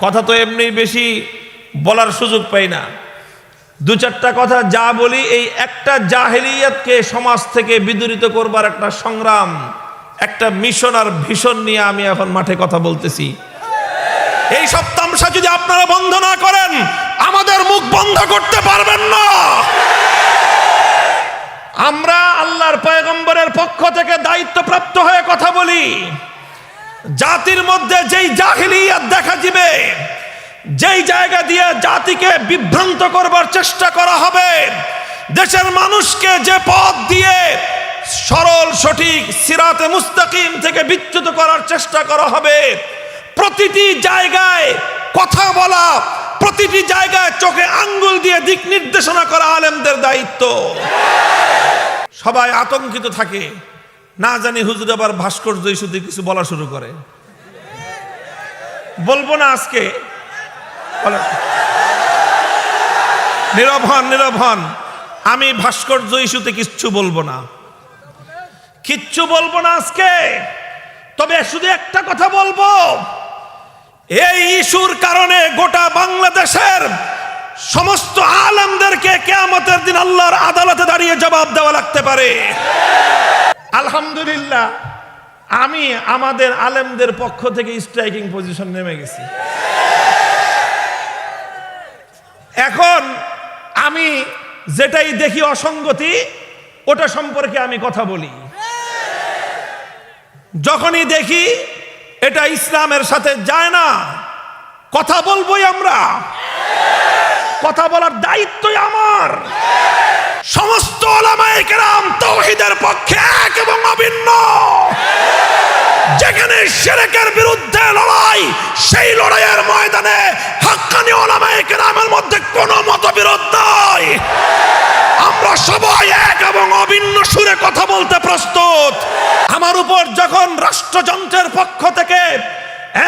কথা তো এমনি বেশি বলার সুযোগ পাই না। দু চারটা কথা যা বলি, এই একটা জাহেলিয়াতকে সমাজ থেকে বিদূরিত করবার একটা সংগ্রাম, একটা মিশন আর ভীষণ নিয়ে আমি এখন মাঠে কথা বলতেছি। এই সব তামসা যদি আপনারা বন্ধ না করেন, আমাদের মুখ বন্ধ করতে পারবেন না। আমরা আল্লাহর পয়গম্বরের পক্ষ থেকে দায়িত্বপ্রাপ্ত হয়ে কথা বলি। জাতির মধ্যে যেই জাহিলিয়াত দেখা দিবে, যেই জায়গা দিয়ে জাতিকে বিভ্রান্ত করবার চেষ্টা করা হবে, দেশের মানুষকে যে পথ দিয়ে সরল সঠিক সিরাতে মুস্তাকিম থেকে বিচ্যুত করার চেষ্টা করা হবে, প্রতিটি জায়গায় কথা বলা, প্রতিটি জায়গায় চোখে আঙ্গুল দিয়ে দিক নির্দেশনা করা আলেমদের দায়িত্ব। সবাই আতঙ্কিত থাকে, না জানি হুজুর আবার ভাস্কর্য ইস্যুতে কিছু বলা শুরু করে। বলবো না আজকে, নীরব হন, নীরব হন। আমি ভাস্কর্য ইস্যুতে কিচ্ছু বলবো না, কিচ্ছু বলবো না আজকে। তবে শুধু একটা কথা বলবো, এই ইস্যুর কারণে গোটা বাংলাদেশের সমস্ত আলেমদেরকে কিয়ামতের দিন আল্লাহর আদালতে দাঁড়িয়ে জবাব দেওয়া লাগতে পারে। আলহামদুলিল্লাহ, আমি আমাদের আলেমদের পক্ষ থেকে স্ট্রাইকিং পজিশন নেমে গেছি। এখন আমি যেটাই দেখি অসঙ্গতি, ওটা সম্পর্কে আমি কথা বলি। যখনই দেখি এটা ইসলামের সাথে যায় না, কথা বলবোই। আমরা কথা বলার দায়িত্বই আমার। সমস্ত উলামায়ে কেরাম তাওহীদের পক্ষে এক এবং অভিন্ন। যেখানে শিরকের বিরুদ্ধে লড়াই, সেই লড়াইয়ের ময়দানে হাক্কানি উলামায়ে কেরামের মধ্যে কোনো মতবিরোধ নাই। আমরা সবাই এক এবং অভিন্ন সুরে কথা বলতে প্রস্তুত। আমার উপর যখন রাষ্ট্রযন্ত্রের পক্ষ থেকে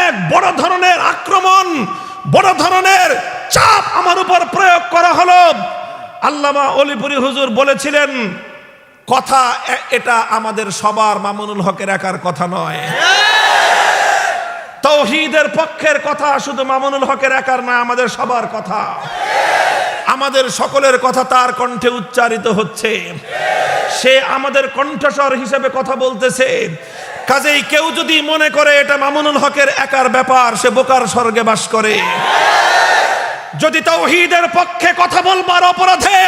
এক বড় ধরনের আক্রমণ, বড় ধরনের চাপ আমার উপর প্রয়োগ করা হলো, আল্লামা অলিপুরি হুজুর বলেছিলেন, কথা এটা আমাদের সবার, মামুনুল হকের একার কথা নয়। তাওহীদের পক্ষের কথা শুধু মামুনুল হকের একার নয়, আমাদের সবার কথা। আমাদের সকলের কথা তার কণ্ঠে উচ্চারিত হচ্ছে। সে আমাদের কণ্ঠস্বর হিসেবে কথা বলতেছে। কাজেই কেউ যদি মনে করে এটা মামুনুল হকের একার ব্যাপার, সে বোকার স্বর্গে বাস করে। যদি তাওহীদের পক্ষে কথা বলবার অপরাধে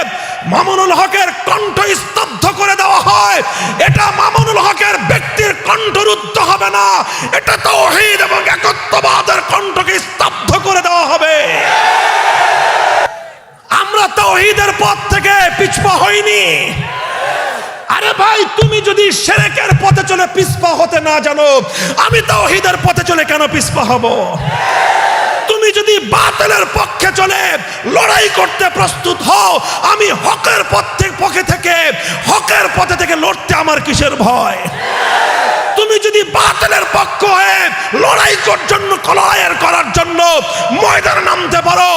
মামুনুল হকের কণ্ঠ স্তব্ধ করে দেওয়া হয়, এটা মামুনুল হকের ব্যক্তির কণ্ঠরুদ্ধ হবে না, এটা তাওহীদ এবং একত্ববাদের কণ্ঠকে স্তব্ধ করে দেওয়া হবে। আমরা তাওহীদের পথ থেকে পিছপা হইনি। আরে ভাই, তুমি যদি শিরকের পথে চলে পিছপা হতে না জানো, আমি তাওহীদের পথে চলে কেন পিছপা হব? তুমি যদি বাতিলের পক্ষে চলে লড়াই করতে প্রস্তুত হও, আমি হকের পথে থেকে লড়তে আমার কিসের ভয়? তুমি যদি বাতিলের পক্ষ হয়ে লড়াই করার জন্য ময়দানে নামতে পারো,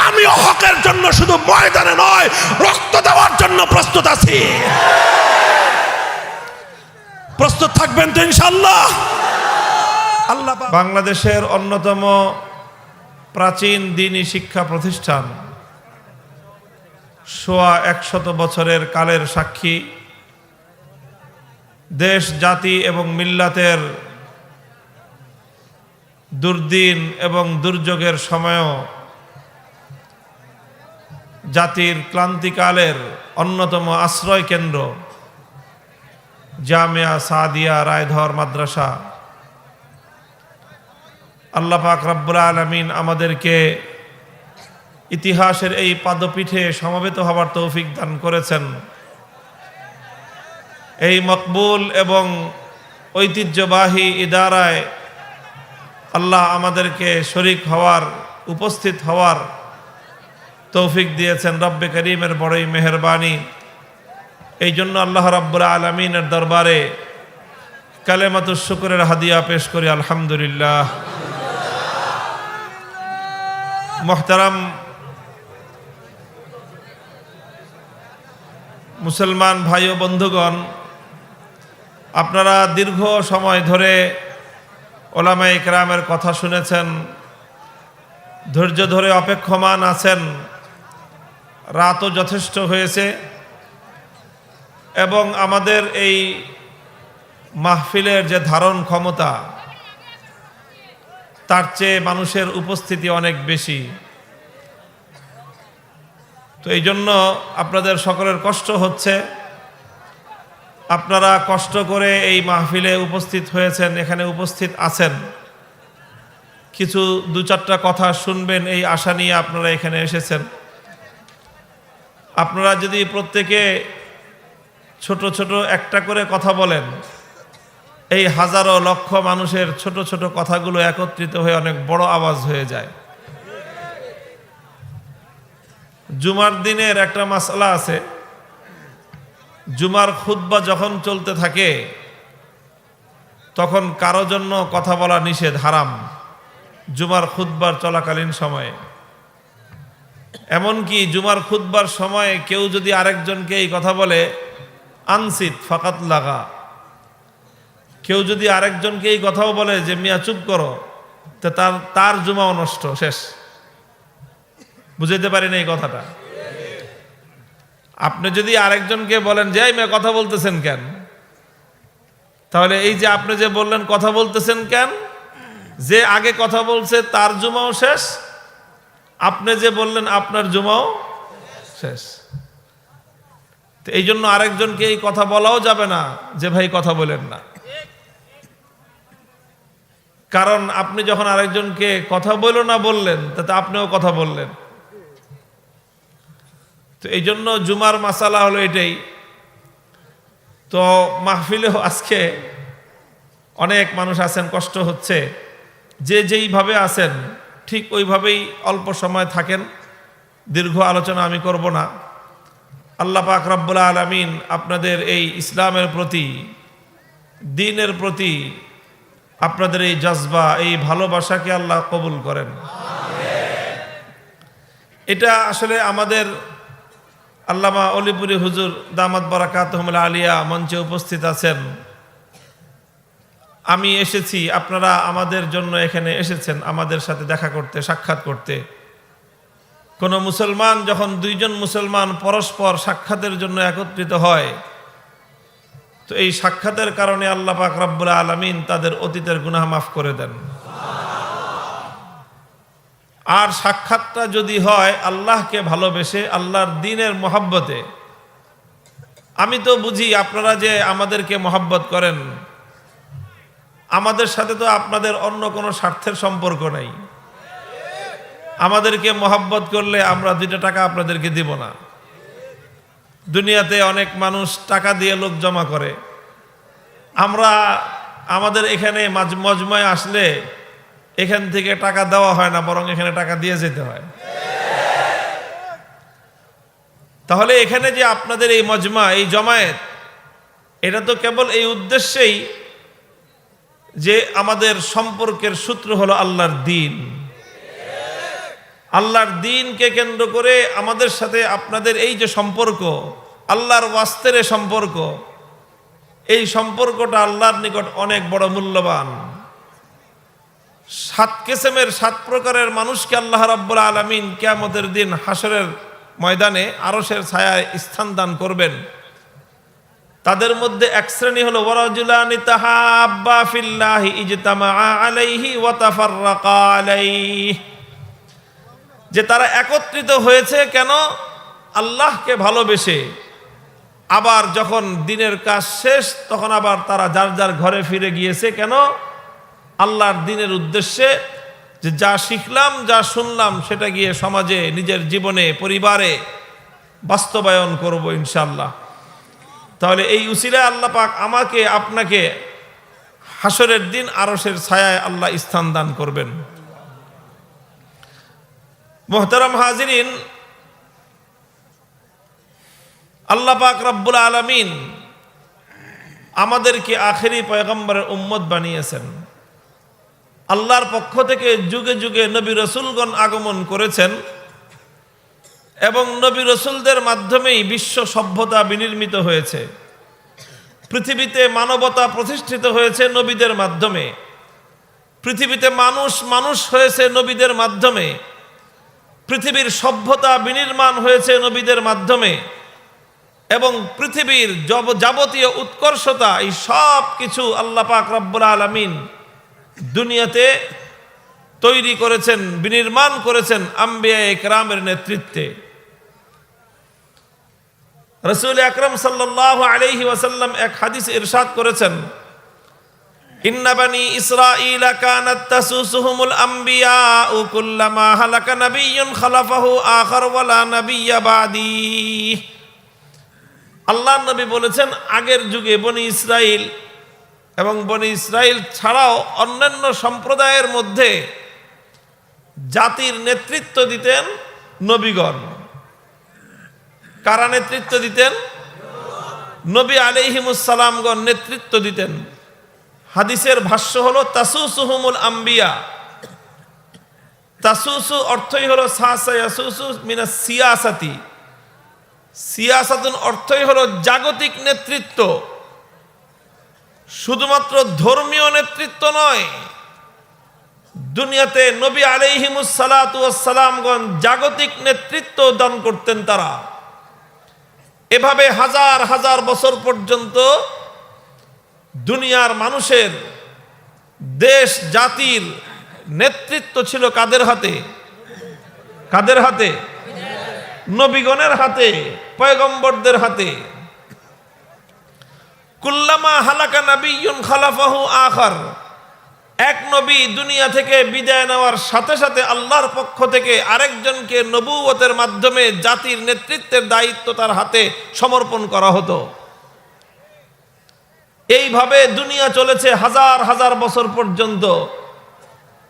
আমি হকের জন্য শুধু ময়দানে নয়, রক্ত দেওয়ার জন্য প্রস্তুত আছি। প্রস্তুত থাকবেন তো ইনশাআল্লাহ? আল্লাহ বাংলাদেশের অন্যতম প্রাচীন দ্বীনি শিক্ষা প্রতিষ্ঠান, 100 বছরের কালের সাক্ষী, দেশ জাতি এবং মিল্লাতের দুর্দিন এবং দুর্যোগের সময়ও জাতির ক্লান্তিকালের অন্যতম আশ্রয় কেন্দ্র জামিয়া সাদিয়া রায়ধর মাদ্রাসা। আল্লাহ পাক রব্বুল আলামিন আমাদেরকে ইতিহাসের এই পাদপীঠে সমবেত হবার তৌফিক দান করেছেন। এই মকবুল এবং ঐতিহ্যবাহী ইদারায় আল্লাহ আমাদেরকে শরীক হওয়ার, উপস্থিত হওয়ার তৌফিক দিয়েছেন। রব্বে করিমের বড়ই মেহেরবানি। এই জন্য আল্লাহ রাব্বুল আলামিনের দরবারে কালেমাতুশ শুকরের হাদিয়া পেশ করি, আলহামদুলিল্লাহ। মুহতারাম মুসলমান ভাই ও বন্ধুগণ, আপনারা দীর্ঘ সময় ধরে উলামায়ে কেরামের কথা শুনেছেন, ধৈর্য ধরে অপেক্ষমান আছেন। রাতও যথেষ্ট হয়েছে এবং আমাদের এই মাহফিলের যে ধারণ ক্ষমতা তার চেয়ে মানুষের উপস্থিতি অনেক বেশি। তো এই জন্য আপনাদের সকলের কষ্ট হচ্ছে। আপনারা কষ্ট করে এই মাহফিলে উপস্থিত হয়েছেন, এখানে উপস্থিত আছেন, কিছু দু চারটা কথা শুনবেন এই আশা নিয়ে আপনারা এখানে এসেছেন। আপনারা যদি প্রত্যেকে ছোট ছোট একটা করে কথা বলেন, এই হাজারো লক্ষ মানুষের ছোট ছোট কথাগুলো একত্রিত হয়ে অনেক বড় আওয়াজ হয়ে যায়। জুমার দিনের একটা মাসআলা আছে, জুমার খুতবা যখন চলতে থাকে তখন কারো জন্য কথা বলা নিষেধ, হারাম, জুমার খুতবার চলাকালীন সময়ে। এমনকি জুমার খুতবার সময়ে কেউ যদি আরেকজনকে এই কথা বলে, আনসিত ফাকাত লাগা, কেউ যদি আরেকজনকে এই কথাও বলে যে মিয়া চুপ করো, তো তার জুমাও নষ্ট, শেষ। বুঝাইতে পারি না এই কথাটা? আপনি যদি আরেকজনকে বলেন যে এই মেয়ে কথা বলতেছেন কেন, তাহলে এই যে আপনি যে বললেন কথা বলতেছেন কেন, যে আগে কথা বলছে তার জুমাও শেষ, আপনি যে বললেন আপনার জুমাও শেষ। তো এই জন্য আরেকজনকে এই কথা বলাও যাবে না যে ভাই কথা বলেন না, কারণ আপনি যখন আরেকজনকে কথা বলো না বললেন, তাতে আপনিও কথা বললেন। তো এই জন্য জুমার মাসালা হলো এটাই। তো মাহফিলেও আজকে অনেক মানুষ আছেন, কষ্ট হচ্ছে, যে যেইভাবে আছেন ঠিক ওইভাবেই অল্প সময় থাকেন, দীর্ঘ আলোচনা আমি করব না। আল্লাহ পাক রব্বুল আলামিন আপনাদের এই ইসলামের প্রতি, দ্বীনের প্রতি আপনাদের এই জজবা, এই ভালোবাসাকে আল্লাহ কবুল করেন। এটা আসলে আমাদের আল্লামা অলিপুরি হুজুর দামাত বারাকাতুহুল আলিয়া মঞ্চে উপস্থিত আছেন, আমি এসেছি, আপনারা আমাদের জন্য এখানে এসেছেন আমাদের সাথে দেখা করতে, সাক্ষাৎ করতে। কোন মুসলমান যখন দুইজন মুসলমান পরস্পর সাক্ষাতের জন্য একত্রিত হয়, তো এই সাক্ষাতের কারণে আল্লাহ পাক রব্বুল আলামিন তাদের অতীতের গুনাহ মাফ করে দেন। আর সাক্ষাৎটা যদি হয় আল্লাহকে ভালোবেসে, আল্লাহর দ্বীনের মহব্বতে। আমি তো বুঝি আপনারা যে আমাদেরকে মহব্বত করেন, আমাদের সাথে তো আপনাদের অন্য কোনো স্বার্থের সম্পর্ক নাই। আমাদেরকে মহব্বত করলে আমরা 2 টাকা আপনাদেরকে দিব না। দুনিয়াতে অনেক মানুষ টাকা দিয়ে লোক জমা করে, আমরা আমাদের এখানে মজমায় আসলে এখান থেকে টাকা দেওয়া হয় না, বরং এখানে টাকা দিয়ে যেতে হয়। তাহলে এখানে যে আপনাদের এই মজমা, এই জমায়েত, এটা তো কেবল এই উদ্দেশ্যেই যে আমাদের সম্পর্কের সূত্র হলো আল্লাহর দ্বীন। আল্লাহর দ্বীনকে কেন্দ্র করে আমাদের সাথে আপনাদের এই যে সম্পর্ক, আল্লাহর ওয়াস্তের সম্পর্ক, এই সম্পর্কটা আল্লাহর নিকট অনেক বড় মূল্যবান। 7 কিসমের 7 প্রকারের মানুষকে আল্লাহ রাব্বুল আলামিন কিয়ামতের দিন হাসরের ময়দানে আরশের ছায়ায় স্থান দান করবেন। তাদের মধ্যে এক শ্রেণী হলো ওয়ারাজুলানি তাহাব্বা ফিল্লাহি ইজতামাআ আলাইহি ওয়া তাফাররাকা আলাইহি, যে তারা একত্রিত হয়েছে কেন? আল্লাহকে ভালোবেসে। আবার যখন দিনের কাজ শেষ তখন আবার তারা যার যার ঘরে ফিরে গিয়েছে কেন? আল্লাহর দ্বীনের উদ্দেশ্যে, যে যা শিখলাম, যা শুনলাম সেটা গিয়ে সমাজে, নিজের জীবনে, পরিবারে বাস্তবায়ন করব ইনশাআল্লাহ। তাহলে এই উসিলায় আল্লাহ পাক আমাকে আপনাকে হাসরের দিন আরশের ছায়ায় আল্লাহ স্থান দান করবেন। মুহতারাম হাজিরিন, আল্লাহ পাক রব্বুল আলামিন আমাদেরকে আখেরি পয়গম্বরের উম্মত বানিয়েছেন। আল্লাহর পক্ষ থেকে যুগে যুগে নবী রাসূলগণ আগমন করেছেন এবং নবী রাসূলদের মাধ্যমেই বিশ্ব সভ্যতা বিনির্মিত হয়েছে। পৃথিবীতে মানবতা প্রতিষ্ঠিত হয়েছে নবীদের মাধ্যমে। পৃথিবীতে মানুষ হয়েছে নবীদের মাধ্যমে। পৃথিবীর সভ্যতা বিনির্মাণ হয়েছে নবীদের মাধ্যমে, এবং পৃথিবীর যাবতীয় উৎকর্ষতা এই সব কিছু আল্লাহ পাক রব্বুল আলামিন দুনিয়াতে তৈরি করেছেন, বিনির্মাণ করেছেন আম্বিয়া ইকরামের নেতৃত্বে। রাসূল আকরাম সাল্লাল্লাহু আলাইহি ওয়াসাল্লাম এক হাদিস ইরশাদ করেছেন, ইন্না বানি ইসরাঈলা কানাত তাসুসুহুমুল আম্বিয়াউ কুল্লামা হালাকা নাবিয়্যুন খালাফাহু আখার ওয়ালা নাবিয়্যা বাদি। আল্লাহর নবী বলেছেন, আগের যুগে বনি ইসরাইল এবং বনি ইসরাইল ছাড়াও অন্যান্য সম্প্রদায়ের মধ্যে জাতির নেতৃত্ব দিতেন নবীগণ। কারা নেতৃত্ব দিতেন? নবী আলাইহিমুস সালামগণ নেতৃত্ব দিতেন। হাদিসের ভাষ্য হলো তাসুসুহুমুল আম্বিয়া। তাসুসু অর্থই হলো সাসা ইয়াসুসু মিনাস সিয়াসাতি। সিয়াসাতুন অর্থই হলো জাগতিক নেতৃত্ব, শুধুমাত্র ধর্মীয় নেতৃত্ব নয়। দুনিয়াতে নবী আলাইহিমুস সালাতু ওয়াস সালামগণ জাগতিক নেতৃত্ব দান করতেন। তারা এভাবে হাজার হাজার বছর পর্যন্ত দুনিয়ার মানুষের, দেশ জাতির নেতৃত্ব ছিল কাদের হাতে? কাদের হাতে? নবীগণের হাতে, পয়গম্বরদের হাতে। কুল্লামা হালাকা নাবিয়্যুন খালাফাহু আখার। এক নবী দুনিয়া থেকে বিদায় নেওয়ার সাথে সাথে আল্লাহর পক্ষ থেকে আরেকজনকে নবুয়তের মাধ্যমে জাতির নেতৃত্বের দায়িত্ব তার হাতে সমর্পণ করা হতো। এইভাবে দুনিয়া চলেছে হাজার হাজার বছর পর্যন্ত।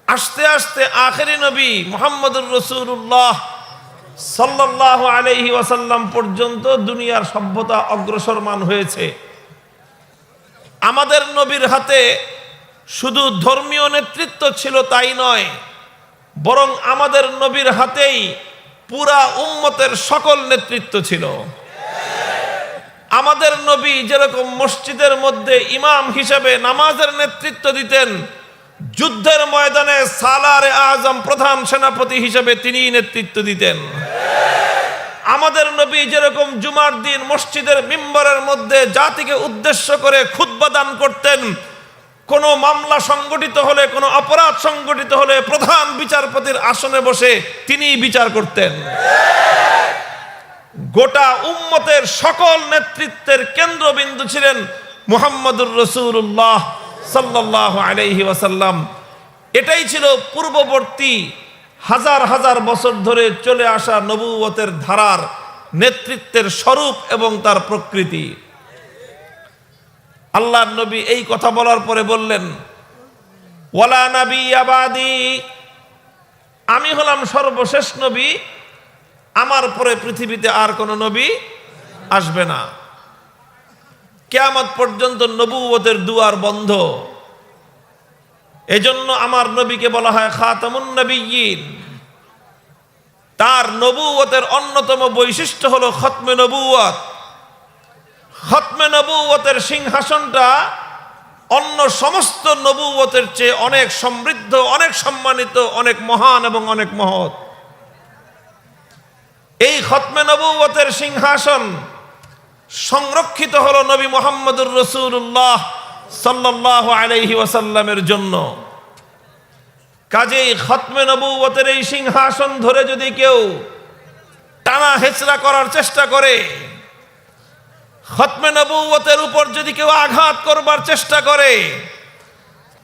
আস্তে আস্তে আখেরি নবী মুহাম্মদুর রাসূলুল্লাহ সাল্লাল্লাহু আলাইহি ওয়াসাল্লাম পর্যন্ত দুনিয়ার সভ্যতা অগ্রসরমান হয়েছে। আমাদের নবীর হাতে শুধু ধর্মীয় নেতৃত্ব ছিল তাই নয়, বরং আমাদের নবীর হাতেই পুরা উম্মতের সকল নেতৃত্ব ছিল। আমাদের নবী যেরকম মসজিদের মধ্যে ইমাম হিসেবে নামাজের নেতৃত্ব দিতেন, যুদ্ধের ময়দানে সালারে আজম প্রধান সেনাপতি হিসেবে তিনিই নেতৃত্ব দিতেন। আমাদের নবী যেরকম জুমার দিন মসজিদের মিম্বরের মধ্যে জাতিকে উদ্দেশ্য করে খুতবা দান করতেন, কোনো মামলা সংগঠিত হলে, কোনো অপরাধ সংগঠিত হলে প্রধান বিচারপতির আসনে বসে তিনিই বিচার করতেন। গোটা উম্মতের সকল নেতৃত্বের কেন্দ্রবিন্দু ছিলেন মুহাম্মদুর রাসূলুল্লাহ সাল্লাল্লাহু আলাইহি ওয়াসাল্লাম। এটাই ছিল পূর্ববর্তী হাজার হাজার বছর ধরে চলে আসা নবুয়তের ধারার নেতৃত্বের স্বরূপ এবং তার প্রকৃতি। আল্লাহর নবী এই কথা বলার পরে বললেন, ওয়ালা নাবিয়্যা বাদি। আমি হলাম সর্বশেষ নবী, আমার পরে পৃথিবীতে আর কোনো নবী আসবে না। কিয়ামত পর্যন্ত নবুয়তের দুয়ার বন্ধ। এজন্য আমার নবীকে বলা হয় খাতামুন নবিয়্যিন। তার নবুয়তের অন্যতম বৈশিষ্ট্য হলো খতমে নবুয়ত। খতমে নবুয়তের সিংহাসনটা অন্য সমস্ত নবুয়তের চেয়ে অনেক সমৃদ্ধ, অনেক সম্মানিত, অনেক মহান এবং অনেক মহৎ। এই খতমে নবুয়তের সিংহাসন সংরক্ষিত হলো নবী মুহাম্মদুর রাসূলুল্লাহ সাল্লাল্লাহু আলাইহি ওয়াসাল্লামের জন্য। কাজেই খতমে নবুয়তের এই সিংহাসন ধরে যদি কেউ টানা হেচড়া করার চেষ্টা করে, খতমে নবুয়তের উপর যদি কেউ আঘাত করবার চেষ্টা করে,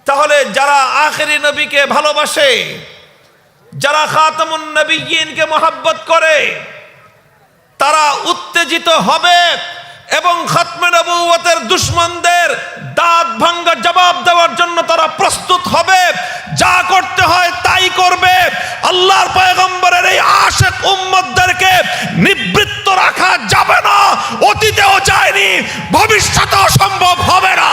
তাহলে যারা আখেরি নবীকে ভালোবাসে, যারা খাতামুন নবিয়্যিনকে মহব্বত করে, তারা উত্তেজিত হবে এবং খতমে নবুয়তের দুশমনদের দাঁত ভাঙ্গা জবাব দেওয়ার জন্য তারা প্রস্তুত হবে। যা করতে হয় তাই করবে। আল্লাহর পয়গম্বরের এই আশিক উম্মতদেরকে নিবৃত্ত রাখা যাবে না। অতীতেও যায়নি, ভবিষ্যতেও সম্ভব হবে না।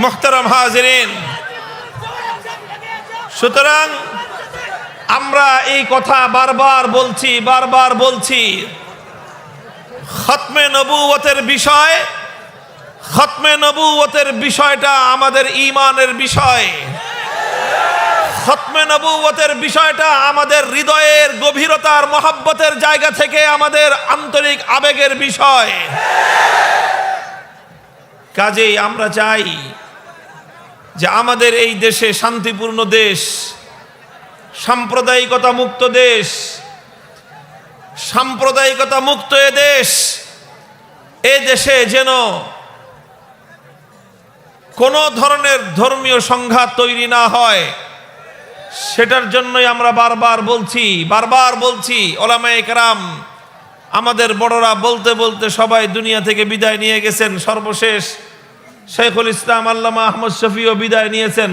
মুহতারাম হাজিরিন, সুতরাং আমরা এই কথা বারবার বলছি খতমে নবুয়তের বিষয়টা আমাদের ঈমানের বিষয়। খতমে নবুয়তের বিষয়টা আমাদের হৃদয়ের গভীরতার মহব্বতের জায়গা থেকে আমাদের আন্তরিক আবেগের বিষয়। কাজেই আমরা চাই যে আমাদের এই দেশে শান্তিপূর্ণ দেশ, সাম্প্রদায়িকতা মুক্ত দেশ, সাম্প্রদায়িকতা মুক্ত এ দেশে যেন কোনো ধরনের ধর্মীয় সংঘাত তৈরি না হয়, সেটার জন্যই আমরা বারবার বলছি। ওলামায়ে কেরাম, আমাদের বড়রা বলতে বলতে সবাই দুনিয়া থেকে বিদায় নিয়ে গেছেন। সর্বশেষ শেখুল ইসলাম আল্লামা আহমদ শফিও বিদায় নিয়েছেন।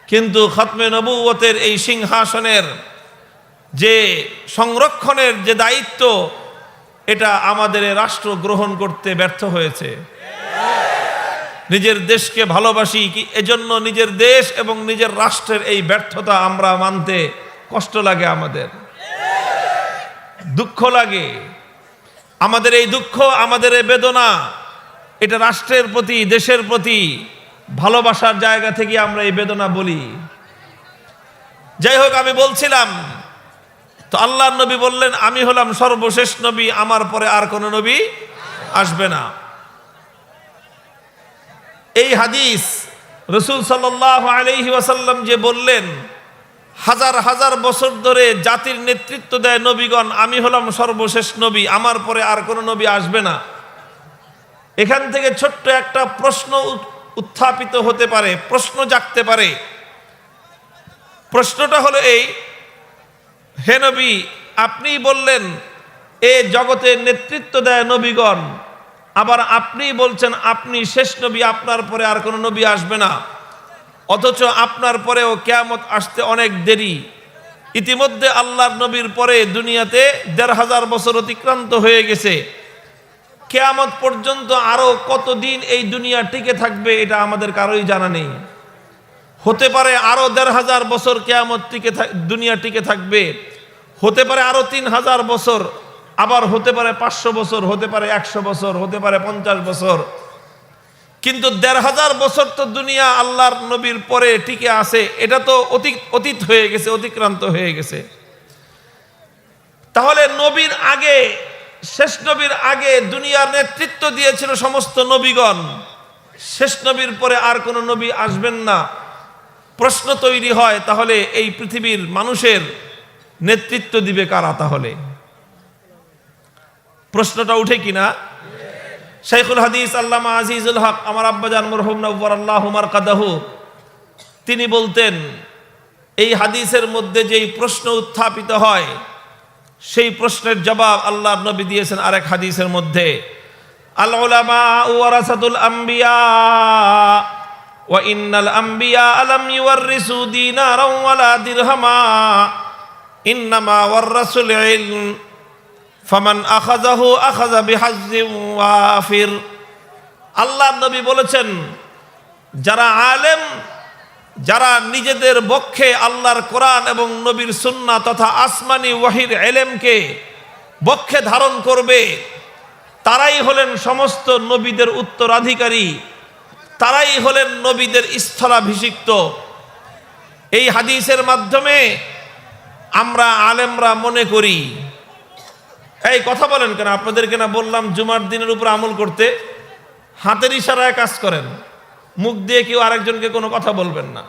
কিন্তু খতমে নবুয়তের এই সিংহাসনের যে সংরক্ষণের যে দায়িত্ব, এটা আমাদের রাষ্ট্র গ্রহণ করতে ব্যর্থ হয়েছে। নিজের দেশকে ভালোবাসি এজন্য নিজের দেশ এবং নিজের রাষ্ট্রের এই ব্যর্থতা আমরা মানতে কষ্ট লাগে, আমাদের দুঃখ লাগে। আমাদের এই দুঃখ, আমাদের এই বেদনা, এটা রাষ্ট্রের প্রতি, দেশের প্রতি ভালোবাসার জায়গা থেকে আমরা এই বেদনা বলি। যাই হোক, আমি বলছিলাম তো আল্লাহর নবী বললেন, আমি হলাম সর্বশেষ নবী, আমার পরে আর কোনো নবী আসবে না। এই হাদিস রাসূল সাল্লাল্লাহু আলাইহি ওয়াসাল্লাম যে বললেন, হাজার হাজার বছর ধরে জাতির নেতৃত্ব দেয় নবীগণ, আমি হলাম সর্বশেষ নবী, আমার পরে আর কোনো নবী আসবে না। এখান থেকে ছোট্ট একটা প্রশ্ন উত্থাপিত হতে পারে, প্রশ্ন জাগতে পারে। প্রশ্নটা হলো এই, হে নবী, আপনি বললেন এ জগতের নেতৃত্ব দেয় নবীগণ, আবার আপনি বলছেন আপনি শেষ নবী, আপনার পরে আর কোনো নবী আসবে না, অথচ আপনার পরেও কিয়ামত আসতে অনেক দেরি। ইতিমধ্যে আল্লাহর নবীর পরে দুনিয়াতে ১৫০০ বছর অতিক্রান্ত হয়ে গেছে। কিয়ামত পর্যন্ত আরো কতদিন এই দুনিয়া টিকে থাকবে এটা আমাদের কারোই জানা নেই। হতে পারে আরো ১৫০০ বছর কিয়ামত দুনিয়া টিকে থাকবে, হতে পারে আরো ৩০০০ বছর, আবার হতে পারে ৫০০ বছর, হতে পারে ১০০ বছর, হতে পারে ৫০ বছর। কিন্তু ১৫০০ বছর তো দুনিয়া আল্লাহর নবীর পরে টিকে আছে, এটা তো অতীত হয়ে গেছে, অতিক্রান্ত হয়ে গেছে। তাহলে নবীর আগে, শেষ নবীর আগে দুনিয়ার নেতৃত্ব দিয়েছিল সমস্ত নবীগণ, শেষ নবীর পরে আর কোনো নবী আসবেন না। প্রশ্ন তৈরি হয়, তাহলে এই পৃথিবীর মানুষের নেতৃত্ব দিবে কারা? তাহলে প্রশ্নটা উঠে কিনা? শাইখুল হাদিস আল্লামা আজিজুল হক, আমার আব্বাজান মরহুম নওয়ারাল্লাহু মারকাদাহু, তিনি বলতেন, এই হাদিসের মধ্যে যেই প্রশ্ন উত্থাপিত হয়, সেই প্রশ্নের জবাব আল্লাহর নবী দিয়েছেন আরেক হাদিসের মধ্যে, আল উলামা ওয়ারাসাতুল আম্বিয়া ওয়া ইন্নাল আম্বিয়া আলাম ইউওয়ারিসু দিনারাও ওয়ালা দিরহামা ইন্নামা ওয়ারাসুল ইলম ফামান আখাযাহু আখাযা বিহাজ্জিন ওয়াফির। আল্লাহর নবী বলেছেন, যারা আলেম, যারা নিজেদের বক্ষে আল্লাহর কোরআন এবং নবীর সুন্নাহ তথা আসমানি ওয়াহির ইলমকে বক্ষে ধারণ করবে, তারাই হলেন সমস্ত নবীদের উত্তরাধিকারী, তারাই হলেন নবীদের স্থলাভিষিক্ত। এই হাদিসের মাধ্যমে আমরা আলেমরা মনে করি, এই কথা বলেন কেন? আপনাদেরকে না বললাম জুমার দিনের উপর আমল করতে? হাতের ইশারায় কাজ করেন, মুখ দিয়ে কেউ আরেকজনকে কোনো কথা বলবেন না।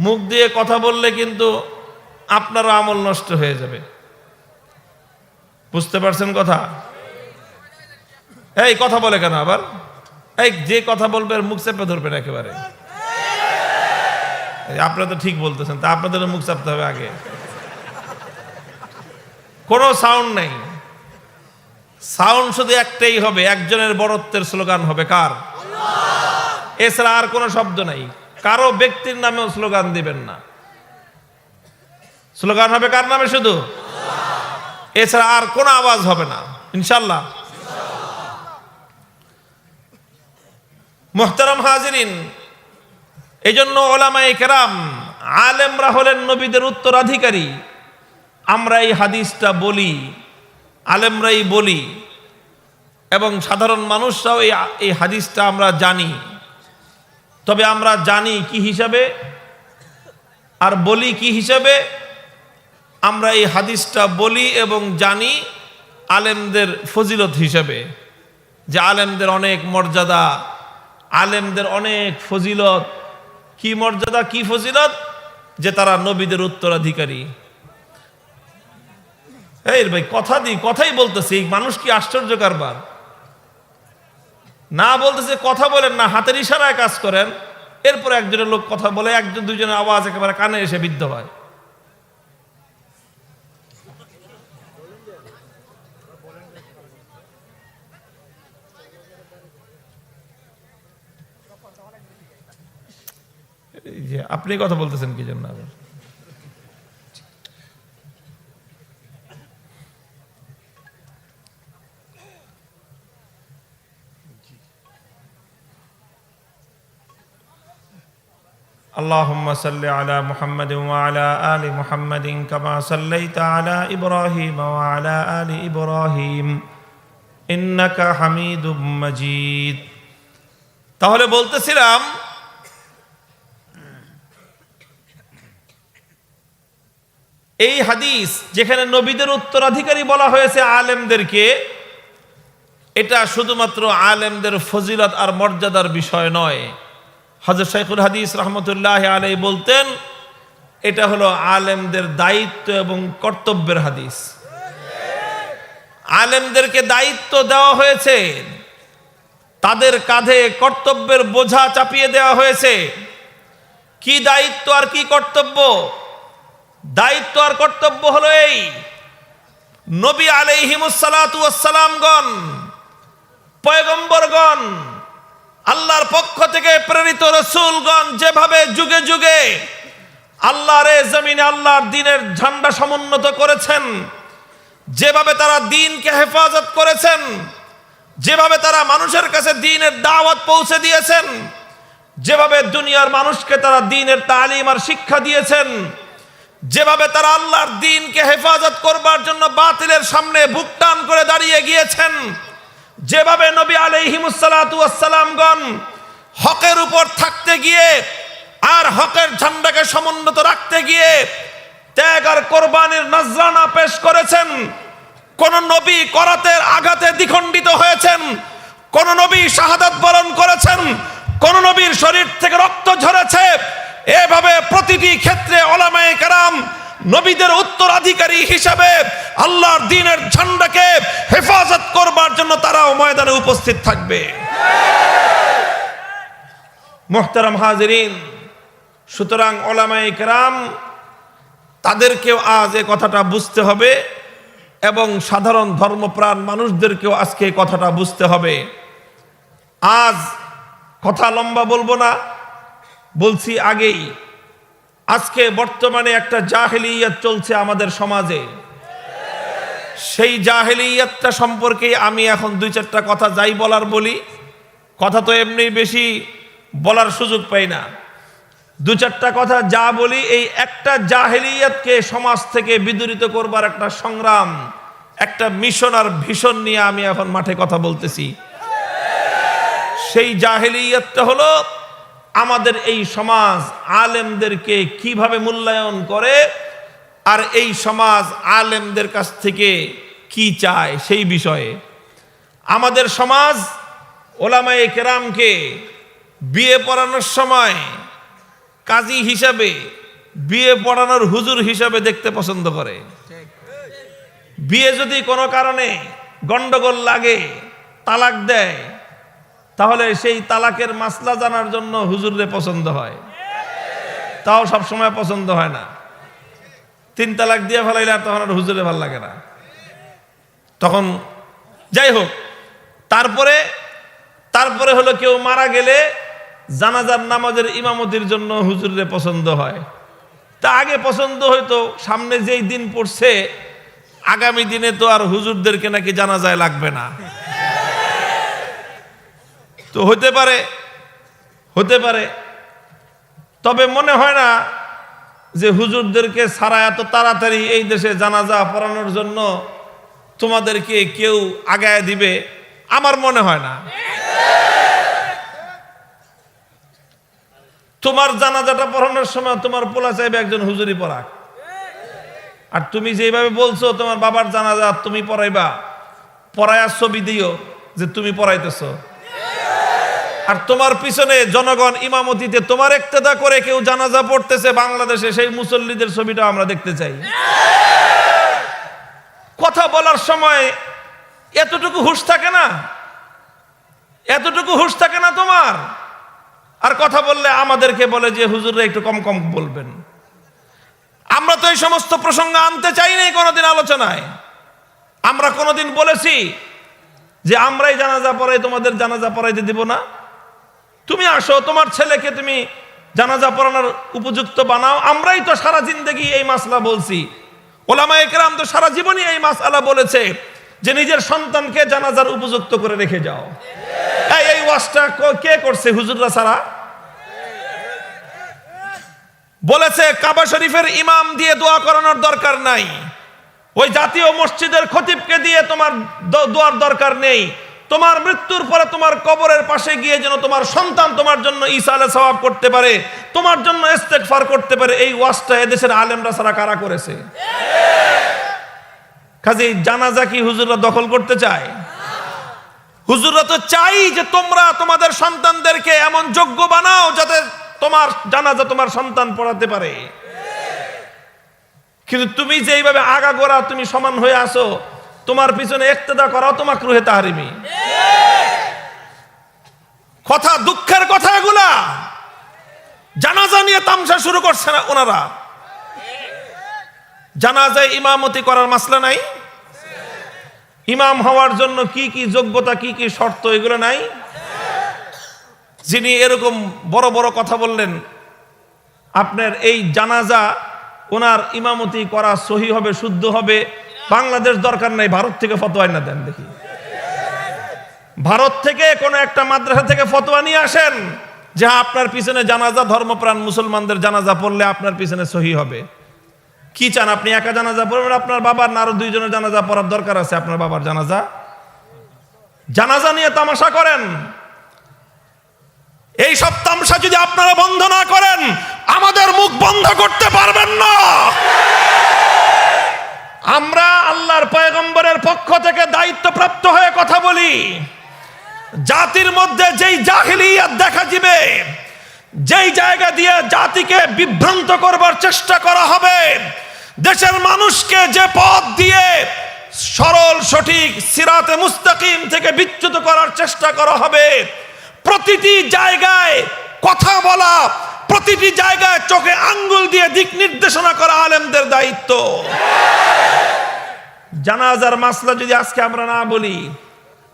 মুখ দিয়ে কথা বললে কিন্তু আপনারও আমল নষ্ট হয়ে যাবে। বুঝতে পারছেন কথা? এই কথা বলে কেন আবার? এই যে কথা বলবে মুখ চেপে ধরবেন একেবারে। আপনারা তো ঠিক বলতেছেন, তা আপনাদের মুখ চাপতে হবে আগে। কোনো সাউন্ড নেই, সাউন্ড শুধু একটাই হবে, একজনের বড়ত্বের স্লোগান হবে। কার? এছাড়া আর কোনো শব্দ নাই। কারো ব্যক্তির নামেও স্লোগান দিবেন না, স্লোগান হবে কার নামে? শুধু। এছাড়া আর কোনো আওয়াজ হবে না, ইনশাল্লাহ। মুহতারাম হাজিরিন, এই জন্য ওলামায়ে কেরাম, আলেমরা হলেন নবীদের উত্তরাধিকারী। আমরা এই হাদিসটা বলি, আলেমরাই বলি, এবং সাধারণ মানুষরাও এই হাদিসটা আমরা জানি। তবে আমরা জানি কি হিসাবে আর বলি কি হিসাবে? আমরা এই হাদিসটা বলি এবং জানি আলেমদের ফজিলত হিসাবে, যে আলেমদের অনেক মর্যাদা, আলেমদের অনেক ফজিলত। কি মর্যাদা, কি ফজিলত? যে তারা নবীদের উত্তরাধিকারী। এই ভাই কথাই বলতেছি, মানুষ কি আশ্চর্য কারবার! না বলতেছে কথা বলেন না, হাতের ইশারায় কাজ করেন। এরপর একজনের লোক কথা বলে, একজন দুইজনের আওয়াজ একেবারে কানে এসে বিদ্ধ হয়। আপনি কথা বলতেছেন কি জন্য? আবার اللهم صل على محمد وعلى آل محمد كما صليت على إبراهيم وعلى آل إبراهيم إنك حميد مجيد। তাহলে বলতেছিলাম, এই হাদিস যেখানে নবীদের উত্তরাধিকারী বলা হয়েছে আলেমদেরকে, এটা শুধুমাত্র আলেমদের ফজিলত আর মর্যাদার বিষয় নয়। হযরত শাইখুল হাদিস রাহমাতুল্লাহি আলাইহি বলতেন, এটা হলো আলেমদের দায়িত্ব এবং কর্তব্যের হাদিস। আলেমদেরকে দায়িত্ব দেওয়া হয়েছে, তাদের কাঁধে কর্তব্যের বোঝা চাপিয়ে দেওয়া হয়েছে। কি দায়িত্ব আর কি কর্তব্য? দায়িত্ব আর কর্তব্য হলো এই, নবী আলাইহিমুসসালাতু ওয়াসসালামগণ, পয়গম্বরগণ, আল্লাহর পক্ষ থেকে প্রেরিত রাসূলগণ যেভাবে যুগে যুগে আল্লাহর জমিনে আল্লাহর দ্বীনের ঝান্ডা সমুন্নত করেছেন, যেভাবে তারা দ্বীনকে হেফাজত করেছেন, যেভাবে তারা মানুষের কাছে দ্বীনের দাওয়াত পৌঁছে দিয়েছেন, যেভাবে দুনিয়ার মানুষকে তারা দ্বীনের তালিম আর শিক্ষা দিয়েছেন, যেভাবে তারা আল্লাহর দ্বীনকে হেফাজত করবার জন্য বাতিলের সামনে বুক টান করে দাঁড়িয়ে গিয়েছেন, যেভাবে নবী আলাইহিমুসসালাতু ওয়াসসালামগণ হকের উপর থাকতে গিয়ে আর হকের ঝান্ডাকে সমুন্নত রাখতে গিয়ে ত্যাগ আর কোরবানির নজরানা পেশ করেছেন। কোন নবী করাতের আঘাতে দ্বিখণ্ডিত হয়েছেন, কোন নবী শাহাদাত বরণ করেছেন, কোন নবীর শরীর থেকে রক্ত ঝরেছে। এভাবে প্রতিটি ক্ষেত্রে উলামায়ে কেরাম নবীদের উত্তরাধিকারী হিসেবে আল্লাহর দ্বীনের ঝান্ডাকে হেফাজত করবার জন্য তারাও ময়দানে উপস্থিত থাকবে। মুহতারাম হাজিরিন, সুতরাং উলামায়ে কেরাম তাদেরকেও আজ এই কথাটা বুঝতে হবে এবং সাধারণ ধর্মপ্রাণ মানুষদেরকেও আজকে এই কথাটা বুঝতে হবে। আজ কথা লম্বা বলবো না, বলছি আগেই, আজকে বর্তমানে একটা জাহেলিয়াত চলছে আমাদের সমাজে। সেই জাহেলিয়াতটা সম্পর্কে আমি এখন দুই চারটা কথা যাই বলার বলি। কথা তো এমনি বেশি বলার সুযোগ পাই না, দু চারটা কথা যা বলি, এই একটা জাহেলিয়াতকে সমাজ থেকে বিদূরিত করবার একটা সংগ্রাম, একটা মিশন আর ভীষণ নিয়ে আমি এখন মাঠে কথা বলতেছি। সেই জাহেলিয়াতটা হলো আমাদের এই সমাজ আলেমদেরকে কিভাবে মূল্যায়ন করে আর এই সমাজ আলেমদের কাছ থেকে কি চায় সেই বিষয়ে। আমাদের সমাজ উলামায়ে কেরামকে বিয়ে পড়ানোর সময় কাজী হিসাবে, বিয়ে পড়ানোর হুজুর হিসাবে দেখতে পছন্দ করে। বিয়ে যদি কোনো কারণে গন্ডগোল লাগে, তালাক দেয়, তাহলে সেই তালাকের মাসলা জানার জন্য হুজুরে পছন্দ হয়। তাও সব সময় পছন্দ হয় না। 3 তালাক দিয়ে ফেলাইলে আর তখন আর হুজুরে ভালো লাগে না। তখন যাই হোক, তারপরে হলো কেউ মারা গেলে জানাজার নামাজের ইমামতির জন্য হুজুরে পছন্দ হয়। তা আগে পছন্দ হইতো, সামনে যেই দিন পড়ছে আগামী দিনে তো আর হুজুরদেরকে নাকি জানাজায় লাগবে না। তো হতে পারে, তবে মনে হয় না যে হুজুরদেরকে ছাড়া এত তাড়াতাড়ি এই দেশে জানাজা পড়ানোর জন্য তোমাদেরকে কেউ আগায় দিবে আমার মনে হয় না। তোমার জানাজাটা পড়ানোর সময় তোমার পোলা চাইবে একজন হুজুরি পড়াক, আর তুমি যেভাবে বলছো তোমার বাবার জানাজা তুমি পড়াইবা, পড়ায়া ছবি দিও যে তুমি পড়াইতেছ, আর তোমার পিছনে জনগণ ইমামতিতে তোমার ইক্তেদা করে কেউ জানাজা পড়তেছে বাংলাদেশে, সেই মুসল্লিদের ছবিটা আমরা দেখতে চাই। কথা বলার সময় এতটুকু হুঁশ থাকে না, এতটুকু হুঁশ থাকে না তোমার? আর কথা বললে আমাদেরকে বলে যে হুজুররা একটু কম কম বলবেন। আমরা তো এই সমস্ত প্রসঙ্গ আনতে চাই নাই কোনোদিন আলোচনায়। আমরা কোনোদিন বলেছি যে আমরাই জানাজা পড়াই, তোমাদের জানাজা পড়াইতে দিব না? তুমি আসো, তোমার ছেলেকে তুমি জানাজা পড়ানোর উপযুক্ত বানাও। আমরাই তো সারা জিন্দেগি এই মাসলা বলছি, ওলামায়ে কেরাম তো সারা জীবনই এই মাসআলা বলেছে যে নিজের সন্তানকে জানাজার উপযুক্ত করে রেখে যাও। এই ওয়াজটা কে করছে? হুজুররা ছাড়া। বলেছে কাবা শরীফের ইমাম দিয়ে দোয়া করানোর দরকার নাই, ওই জাতীয় মসজিদের খতিবকে দিয়ে তোমার দোয়ার দরকার নেই। তোমার মৃত্যুর পরে তোমার কবরের পাশে গিয়ে যেন তোমার সন্তান তোমার জন্য ইসালে সওয়াব করতে পারে, তোমার জন্য ইস্তেগফার করতে পারে, এই ওয়াজটা এদেশের আলেমরা ছাড়া কারা করেছে? কাজেই জানাজা কি হুজুররা দখল করতে চায়? হুজুররা তো চাই যে তোমরা তোমাদের সন্তানদেরকে এমন যোগ্য বানাও যাতে তোমার জানাজা তোমার সন্তান পড়াতে পারে। কিন্তু তুমি যে এইভাবে আগাগোড়া তুমি সমান হয়ে আসো, তোমার পিছনে ইক্তেদা করাও তো মাকরুহে তাহরিমি কথা। দুঃখের কথা এগুলা। জানাজা নিয়ে তামসা শুরু করছে না ওনারা। জানাজায় ইমামতি করার মাসলা নাই? ইমাম হওয়ার জন্য কি কি যোগ্যতা, কি কি শর্ত, এগুলো নাই? যিনি এরকম বড় বড় কথা বললেন, আপনার এই জানাজা ওনার ইমামতি করা সহি হবে, শুদ্ধ হবে, বাংলাদেশ দরকার নাই, ভারত থেকে ফতোয়া না দেন দেখি। ভারত থেকে কোন একটা মাদ্রাসা থেকে ফতোয়া নিয়ে আসেন যে আপনার পিছনে জানাজা, ধর্মপ্রাণ মুসলমানদের জানাজা পড়লে আপনার পিছনে সহি হবে। কি চান আপনি? একা জানাজা পড়বেন? আপনার বাবার না আরো দুইজনের জানাজা পড়ার দরকার আছে? আপনার বাবার জানাজা, জানাজা নিয়ে তামাশা করেন। এই সব তামাশা যদি আপনারা বন্ধ না করেন, আমাদের মুখ বন্ধ করতে পারবেন না। আমরা আল্লাহর পয়গম্বরের পক্ষ থেকে দায়িত্বপ্রাপ্ত হয়ে কথা বলি। জাতির মধ্যে যেই জাহিলিয়াত দেখা দিবে, যেই জায়গা দিয়ে জাতিকে বিভ্রান্ত করবার চেষ্টা করা হবে, দেশের মানুষকে যে পথ দিয়ে সরল সঠিক সিরাতে মুস্তাকিম থেকে বিচ্যুত করার চেষ্টা করা হবে, প্রতিটি জায়গায় কথা বলা, প্রতিটি জায়গায় চোখে আঙ্গুল দিয়ে দিক নির্দেশনা করা আলেমদের দায়িত্ব। জানাজার মাসলা যদি আজকে আমরা না বলি,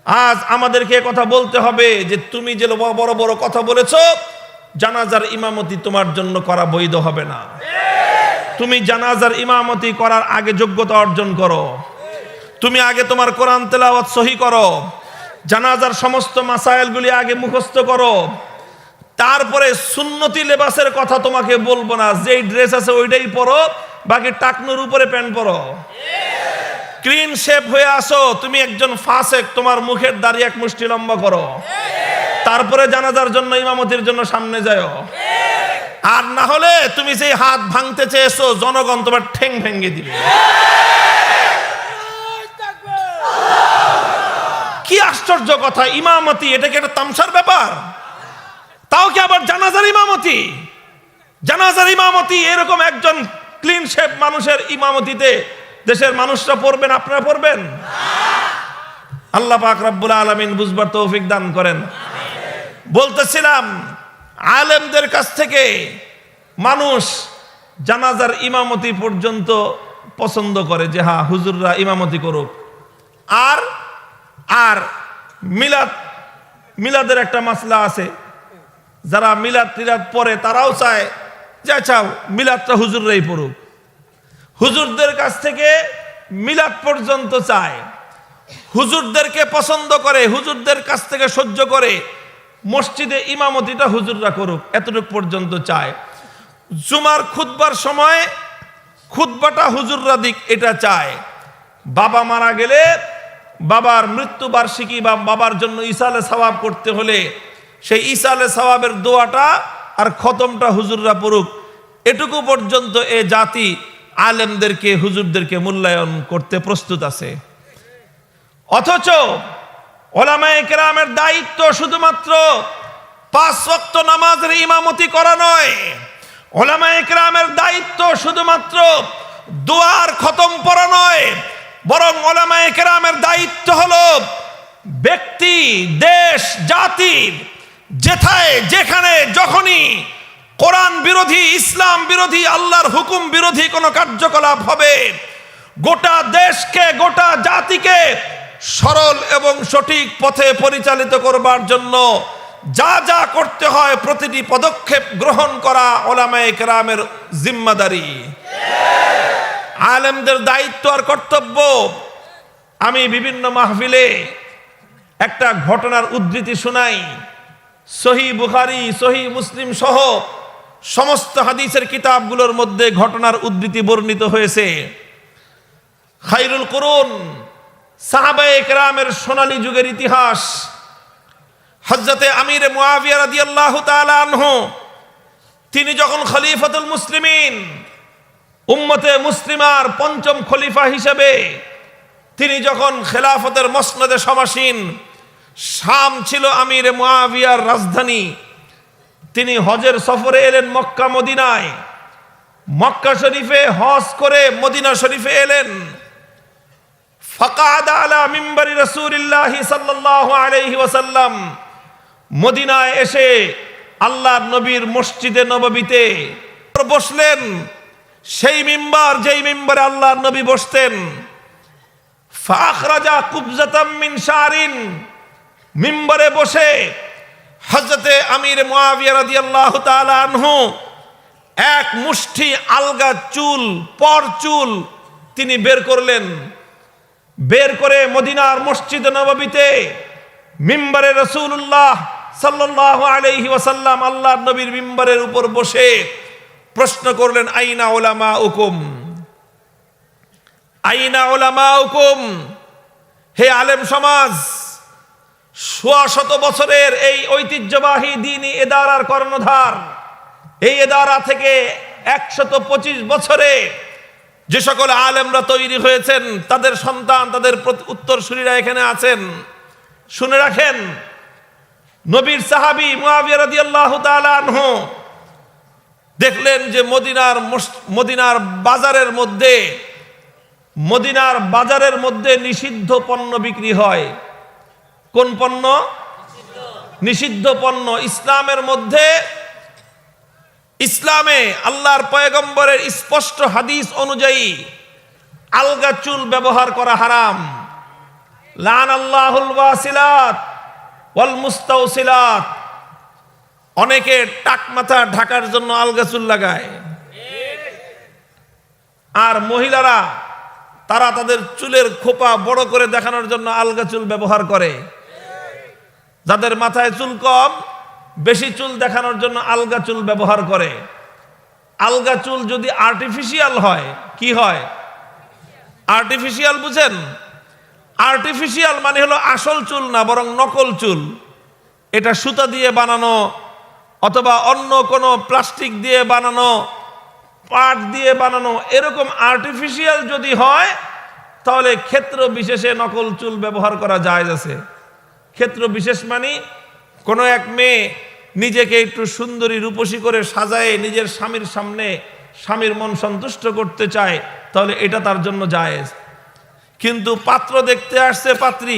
আজ আমাদেরকে কথা বলতে হবে যে তুমি যে বড় বড় কথা বলেছো, জানাজার ইমামতি তোমার জন্য করা বৈধ হবে না। তুমি জানাজার ইমামতি করার আগে যোগ্যতা অর্জন করো। তুমি আগে তোমার কোরআন তেলাওয়াত সহি করো, জানাজার সমস্ত মাসাইলগুলি আগে মুখস্থ করো, তারপরে সুন্নতি লেবাসের কথা তোমাকে বলবো না, যেই ড্রেস আছে ওইটাই পরো, বাকি টাকনুর উপরে প্যান্ট পরো। ক্লিন শেপ হয়ে আসো, তুমি একজন ফাসেক, তোমার মুখের দাড়ি এক মুষ্টি লম্বা করো, তারপরে জানাজার জন্য ইমামতির জন্য সামনে যাও। আর না হলে তুমি যে হাত ভাঙতে চেয়েছো, জনগণ তোমার ঠ্যাং ভেঙে দিবে। কি আশ্চর্য কথা! ইমামতি এটা কি একটা তামসার ব্যাপার? তাও কি আবার জানাজার ইমামতি? জানাজার ইমামতি এরকম একজন ক্লিন শেপ মানুষের ইমামতিতে দেশের মানুষরা পড়বেন, আপনারা পড়বেন? আল্লাহ পাক রব্বুল আলামিন বুঝবার তৌফিক দান করেন। বলতেছিলাম, আলেমদের কাছ থেকে মানুষ জানাজার ইমামতি পর্যন্ত পছন্দ করে যে হ্যাঁ হুজুররা ইমামতি করুক। আর আর মিলাদের একটা মাসলা আছে, যারা মিলাদ টিলাদ পড়ে তারাও চায় যে আচ্ছা মিলাদটা হুজুররাই পড়ুক। হুজুরদের কাছ থেকে মিলাদ পর্যন্ত চায়, হুজুরদেরকে পছন্দ করে, হুজুরদের কাছ থেকে সহ্য করে মসজিদে ইমামতিটা হুজুররা করুক, এতটুকু পর্যন্ত চায়। জুমার খুতবার সময় খুতবাটা হুজুররা দিক এটা চায়। বাবা মারা গেলে বাবার মৃত্যুবার্ষিকী বা বাবার জন্য ইসালে সওয়াব করতে হলে সেই ইসালে সওয়াবের দোয়াটা আর খতমটা হুজুররা পড়ুক, এটুকু পর্যন্ত এ জাতি আলেমদেরকে হুজুরদেরকে মূল্যায়ন করতে প্রস্তুত আছে। অথচ ওলামায়ে কেরামের দায়িত্ব শুধুমাত্র 5 ওয়াক্ত নামাজের ইমামতি করা নয়, ওলামায়ে কেরামের দায়িত্ব শুধুমাত্র দোয়ার খতম পড়া নয়, বরং ওলামায়ে কেরামের দায়িত্ব হলো ব্যক্তি, দেশ, জাতি যেথায় যেখানে যখনই কোরআন বিরোধী, ইসলাম বিরোধী, আল্লাহর হুকুম বিরোধী কোনো কার্যকলাপ হবে, গোটা দেশকে, গোটা জাতিকে সরল এবং সঠিক পথে পরিচালিত করবার জন্য যা যা করতে হয় প্রতিটি পদক্ষেপ গ্রহণ করা ওলামায়ে কেরামের জিম্মাদারি, আলেমদের দায়িত্ব আর কর্তব্য। আমি বিভিন্ন মাহফিলে একটা ঘটনার উদ্ধৃতি শোনাই। সহিহ বুখারী, সহিহ মুসলিম সহ সমস্ত হাদিসের কিতাবগুলোর মধ্যে ঘটনার উদ্ধৃতি বর্ণিত হয়েছে। খায়রুল কুরুন, সাহাবায়ে কেরামের সোনালী যুগের ইতিহাস। হযরতে আমির মুআবিয়া রাদিয়াল্লাহু তাআলা আনহু তিনি যখন খলিফাতুল মুসলিমিন, উম্মতে মুসলিমার 5ম খলিফা হিসেবে তিনি যখন খেলাফতের মসনদে সমাসীন, শাম ছিল আমির মুআবিয়ার রাজধানী। তিনি হজের সফরে এলেন মক্কা মদিনায়, মক্কা শরীফে হজ করে মদিনা শরীফে এলেন। ফাকাদ আলা মিম্বারি রাসূলিল্লাহি সাল্লাল্লাহু আলাইহি ওয়াসাল্লাম, মদিনায় এসে আল্লাহর নবীর মসজিদে নববীতে বসলেন। সেই মিম্বার যেই মিম্বারে আল্লাহর নবী বসতেন, ফাখরাজা কুবজাতাম মিন শারিন, মিম্বারে বসে হযরতে আমির মুআবিয়া রাদিয়াল্লাহু তাআলা আনহু এক মুষ্টি আলগা চুল, পর চুল তিনি বের করলেন। বের করে মদিনার মসজিদে নববীতে মিম্বারে রাসূলুল্লাহ সাল্লাল্লাহু আলাইহি ওয়াসাল্লাম আল্লাহর নবীর মিম্বারের উপর বসে প্রশ্ন করলেন, আইনা উলামাউকুম, আইনা উলামাউকুম, হে আলেম সমাজ, 100 বছরের এই ঐতিহ্যবাহী দ্বীনি এদারার কর্ণধার, এই এদারা থেকে 125 বছরে যে সকল আলেমরা তৈরি হয়েছেন, তাদের সন্তান, তাদের উত্তরসূরিরা এখানে আছেন। শুনে রাখেন, নবীর সাহাবী মুআবিয়া রাদিয়াল্লাহু তাআলা আনহু দেখলেন যে মদিনার বাজারের মধ্যে নিষিদ্ধ পণ্য বিক্রি হয়। কোন পণ্য? নিষিদ্ধ পণ্য। ইসলামের মধ্যে, ইসলামে আল্লাহর পয়গম্বরের স্পষ্ট হাদিস অনুযায়ী আলগা চুল ব্যবহার করা হারাম। লান আল্লাহুল ওয়াসিলাত ওয়াল মুস্তাওসিলাত। অনেকে টাক মাথা ঢাকার জন্য আলগা চুল লাগায়, আর মহিলারা তারা তাদের চুলের খোপা বড় করে দেখানোর জন্য আলগা চুল ব্যবহার করে। যাদের মাথায় চুল কম, বেশি চুল দেখানোর জন্য আলগা চুল ব্যবহার করে। আলগা চুল যদি আর্টিফিশিয়াল হয়, কি হয়? আর্টিফিশিয়াল বুঝেন? আর্টিফিশিয়াল মানে হলো আসল চুল না, বরং নকল চুল। এটা সুতা দিয়ে বানানো অথবা অন্য কোনো প্লাস্টিক দিয়ে বানানো, পাট দিয়ে বানানো, এরকম আর্টিফিশিয়াল যদি হয় তাহলে ক্ষেত্র বিশেষে নকল চুল ব্যবহার করা জায়েজ আছে। ক্ষেত্র বিশেষ মানে কোনো এক মেয়ে নিজেকে একটু সুন্দরী রূপসী করে সাজায়ে নিজের স্বামীর সামনে স্বামীর মন সন্তুষ্ট করতে চায়, তাহলে এটা তার জন্য জায়েজ। কিন্তু পাত্র দেখতে আসছে পাত্রী,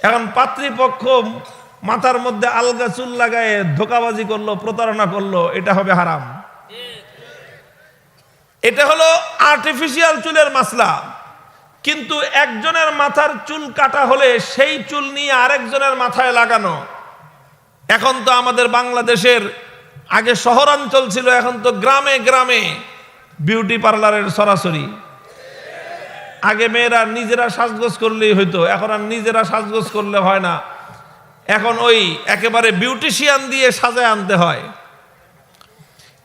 এখন পাত্রীপক্ষ মাথার মধ্যে আলগা চুল লাগায় ধোকাবাজি করলো, প্রতারণা করলো, এটা হবে হারাম। এটা হলো আর্টিফিশিয়াল চুলের মাসলা। কিন্তু একজনের মাথার চুল কাটা হলে সেই চুল নিয়ে আরেকজনের মাথায় লাগানো, এখন তো আমাদের বাংলাদেশের, আগে শহরাঞ্চল ছিল, এখন তো গ্রামে গ্রামে বিউটি পার্লারের সরাসরি। আগে মেয়েরা নিজেরা সাজগোজ করলেই হইতো, এখন আর নিজেরা সাজগোজ করলে হয় না, এখন ওই একেবারে বিউটিশিয়ান দিয়ে সাজায় আনতে হয়।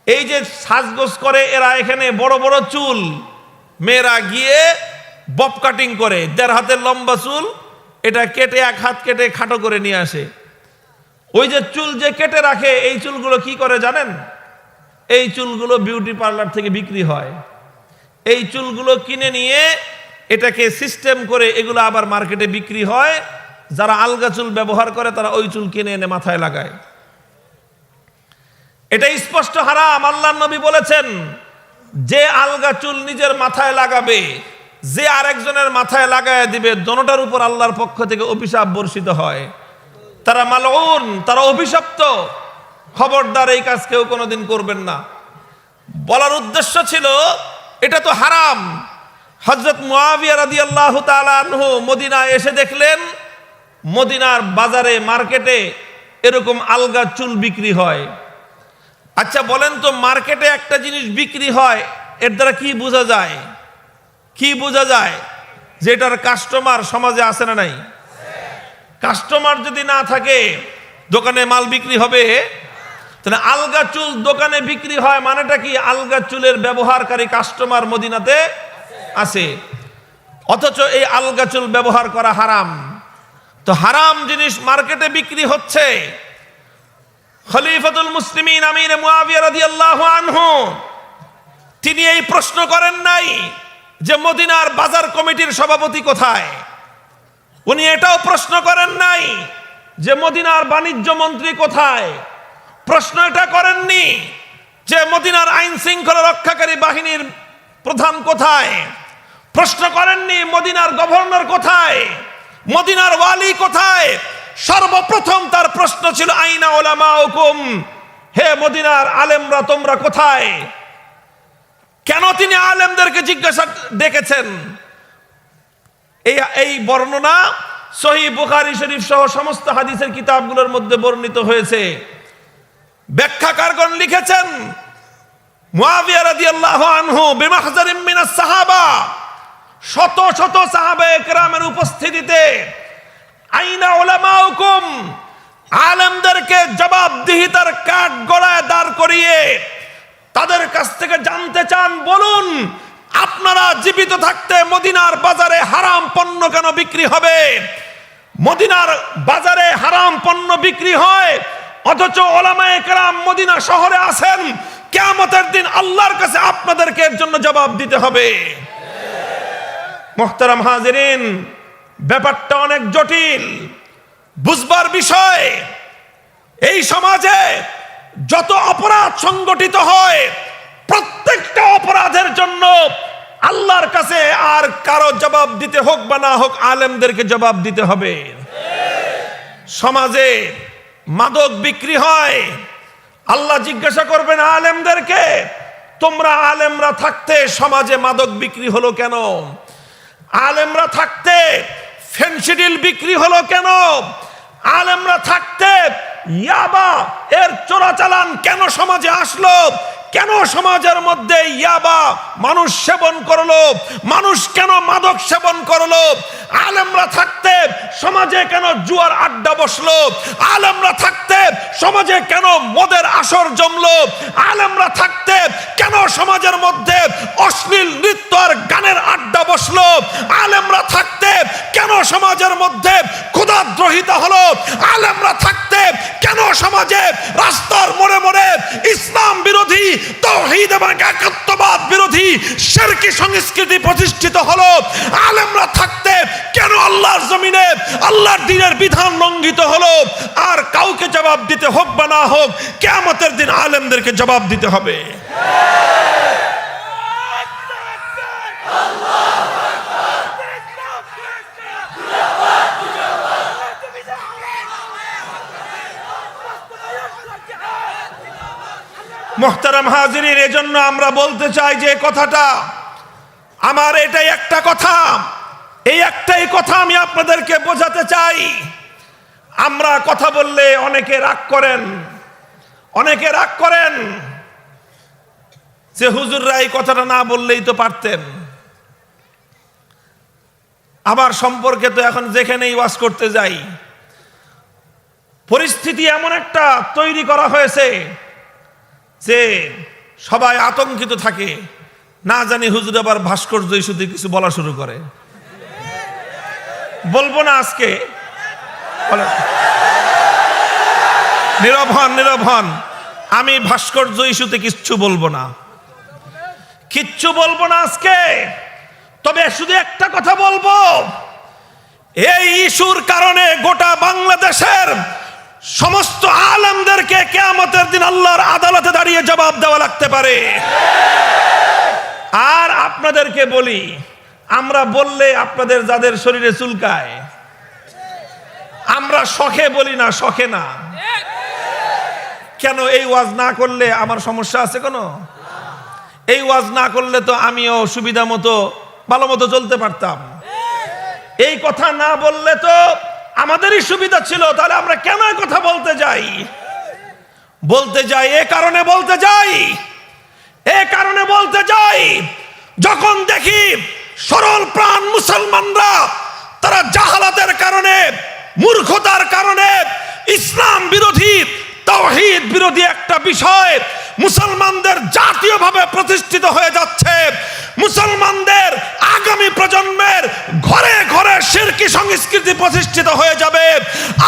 এই যে সাজগোজ করে এরা, এখানে বড় বড় চুল, মেয়েরা গিয়ে বব কাটিং করে, 1.5 হাতের লম্বা চুল, এটা কেটে 1 হাত কেটে খাটো করে নিয়ে আসে। ওই যে চুল যে কেটে রাখে, এই চুলগুলো কি করে জানেন? এই চুলগুলো বিউটি পার্লার থেকে বিক্রি হয়। এই চুলগুলো কিনে নিয়ে এটাকে সিস্টেম করে এগুলো আবার মার্কেটে বিক্রি হয়। যারা আলগা চুল ব্যবহার করে তারা ওই চুল কিনে এনে মাথায় লাগায়। এটা স্পষ্ট হারাম। আল্লাহর নবী বলেছেন, যে আলগা চুল নিজের মাথায় লাগাবে, যে আরেকজনের মাথায় লাগায় দিবে, দোনোটার উপর আল্লাহর পক্ষ থেকে অভিশাপ বর্ষিত হয়। তারা মালউন, তারা অভিশপ্ত। খবরদার এই কাজ কেউ কোনোদিন করবেন না। বলার উদ্দেশ্য ছিল এটা তো হারাম। হযরত মুআবিয়া রাদিয়াল্লাহু তাআলা আনহু মদিনায় এসে দেখলেন মদিনার বাজারে, মার্কেটে এরকম আলগা চুল বিক্রি হয়। আচ্ছা বলেন তো, মার্কেটে একটা জিনিস বিক্রি হয়, এর দ্বারা কি বোঝা যায়? কি বোঝা যায়? যে এটার কাস্টমার সমাজে আছে না নাই? কাস্টমার যদি না থাকে দোকানে মাল বিক্রি হবে? তাহলে আলগা চুল দোকানে বিক্রি হয় মানেটা কি? আলগা চুলের ব্যবহারকারী কাস্টমার মদিনাতে আছে, অথচ এই আলগা চুল ব্যবহার করা হারাম। তো হারাম জিনিস মার্কেটে বিক্রি হচ্ছে। খলিফাতুল মুসলিমিন আমির মুআবিয়া রাদিয়াল্লাহু আনহু তিনি এই প্রশ্ন করেন নাই যে মদিনার বাজার কমিটির সভাপতি কোথায়। উনি এটাও প্রশ্ন করেন নাই যে মদিনার বাণিজ্য মন্ত্রী কোথায়। প্রশ্ন এটা করেননি যে মদিনার আইন শৃঙ্খলা রক্ষাকারী বাহিনীর প্রধান কোথায়। প্রশ্ন করেননি মদিনার গভর্নর কোথায়, মদিনার ওয়ালি কোথায়। সর্বপ্রথম তার প্রশ্ন ছিল আইনা উলামাউকুম, হে মদিনার আলেমরা তোমরা কোথায়। কেন তিনি আলেমদেরকে জিজ্ঞাসা ডেকেছেন? এই বর্ণনা সহিহ বুখারী শরীফ সহ সমস্ত হাদিসের কিতাবগুলোর মধ্যে বর্ণিত হয়েছে। ব্যাখ্যাকারগণ লিখেছেন, মুআবিয়া রাদিয়াল্লাহু আনহু বিমাহজারিম মিনাস সাহাবা, শত শত সাহাবায়ে কেরামের উপস্থিতিতে আইনা উলামাউকুম, আলেমদেরকে জবাবদিহিতার কাঠ গড়ায় দাঁড় করিয়ে তাদের কাছ থেকে জানতে চান, বলুন আপনারা জীবিত থাকতে মদিনার বাজারে হারাম পণ্য কেন বিক্রি হবে? মদিনার বাজারে হারাম পণ্য বিক্রি হয়, অথচ উলামায়ে কেরাম মদিনা শহরে আছেন। কিয়ামতের দিন আল্লাহর কাছে আপনাদেরকে এর জন্য জবাব দিতে হবে। মুহতারাম হাজিরিন, ব্যাপারটা অনেক জটিল, বুঝবার বিষয়। এই সমাজে যত অপরাধ সংগঠিত হয়, প্রত্যেকটা অপরাধের জন্য আল্লাহর কাছে আর কারো জবাব দিতে হোক বা না হোক, আলেমদেরকে জবাব দিতে হবে। সমাজে মাদক বিক্রি হয়, আল্লাহ জিজ্ঞাসা করবেন আলেমদেরকে, তোমরা আলেমরা থাকতে সমাজে মাদক বিক্রি হলো কেন? আলেমরা থাকতে ফেনসিডিল বিক্রি হলো কেন? আলেমরা থাকতে ইয়াবা এর চোরাচালান কেন সমাজে আসলো? কেন সমাজের মধ্যে ইয়াবা মানুষ সেবন করলো? মানুষ কেন মাদক সেবন করলো? আলেমরা থাকতে সমাজে কেন জুয়ার আড্ডা বসলো? আলেমরা থাকতে সমাজে কেন মদের আসর জমলো? আলেমরা থাকতে কেন সমাজের মধ্যে অশ্লীল নৃত্য আর গানের আড্ডা বসলো? আলেমরা থাকতে কেন সমাজের মধ্যে ক্ষুধাদ্রোহিতা হলো? আলেমরা থাকতে কেন সমাজে রাস্তার মোড়ে মোড়ে ইসলাম বিরোধী, তাওহীদ এবং একাত্মবাদ বিরোধী শিরকি সংস্কৃতি প্রতিষ্ঠিত হলো? আলেমরা থাকতে কেন আল্লাহর জমিনে আল্লাহর দ্বীনের বিধান লঙ্ঘিত হলো? আর কাউকে জবাব দিতে হোক বা না হোক, কিয়ামতের দিন আলেমদেরকে জবাব দিতে হবে। মুহতারাম হাজিরিন, এজন্য আমরা বলতে চাই যে কথাটা আমার, এটাই একটা কথা, এই একটাই কথা আমি আপনাদেরকে বোঝাতে চাই। আমরা কথা বললে অনেকে রাগ করেন, অনেকে রাগ করেন যে হুজুররা এই কথাটা না বললেই তো পারতেন। আমার সম্পর্কে তো এখন যেখানেই ওয়াজ করতে যাই, পরিস্থিতি এমন একটা তৈরি করা হয়েছে যে সবাই আতঙ্কিত থাকে, না জানি হুজুর আবার ভাস্কর্য ইস্যুতে কিছু বলা শুরু করে। বলবো না আজকে, নীরব হন, নীরব হন। আমি ভাস্কর্য ইস্যুতে কিচ্ছু বলবো না, কিচ্ছু বলবো না আজকে। তবে শুধু একটা কথা বলবো, এই ইস্যুর কারণে গোটা বাংলাদেশের সমস্ত আলেমদেরকে কিয়ামতের দিন আল্লাহর আদালতে দাঁড়িয়ে জবাব দেওয়া লাগতে পারে। আর আপনাদেরকে বলি, আমরা বললে আপনাদের যাদের শরীরে চুলকায়, আমরা শখে বলি না, শখে না। কেন? এই ওয়াজ না করলে আমার সমস্যা আছে কোনো? এই ওয়াজ না করলে তো আমিও সুবিধা মতো ভালো মতো চলতে পারতাম। এই কথা না বললে তো আমাদেরই সুবিধা ছিল, তাহলে আমরা কেন কথা বলতে যাই? বলতে যাই এ কারণে, বলতে যাই এ কারণে বলতে যাই, যখন দেখি সরল প্রাণ মুসলমানরা তারা জাহালাতের কারণে, মূর্খতার কারণে ইসলাম বিরোধী, তাওহীদ বিরোধী একটা বিষয় মুসলমানদের জাতীয়ভাবে প্রতিষ্ঠিত হয়ে যাচ্ছে, মুসলমানদের আগামী প্রজন্মের ঘরে ঘরে শিরকি সংস্কৃতি প্রতিষ্ঠিত হয়ে যাবে।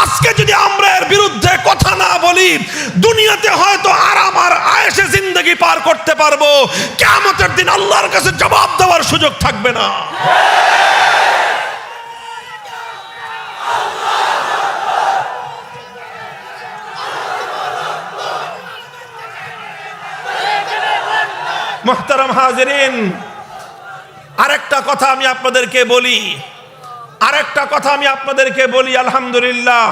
আজকে যদি আমরা এর বিরুদ্ধে কথা না বলি, দুনিয়াতে হয়তো আরাম আর আয়েশে জিন্দেগি পার করতে পারবো, কিয়ামতের দিন আল্লাহর কাছে জবাব দেওয়ার সুযোগ থাকবে না। মুহতারাম হাজিরিন, আরেকটা কথা আমি আপনাদেরকে বলি, আলহামদুলিল্লাহ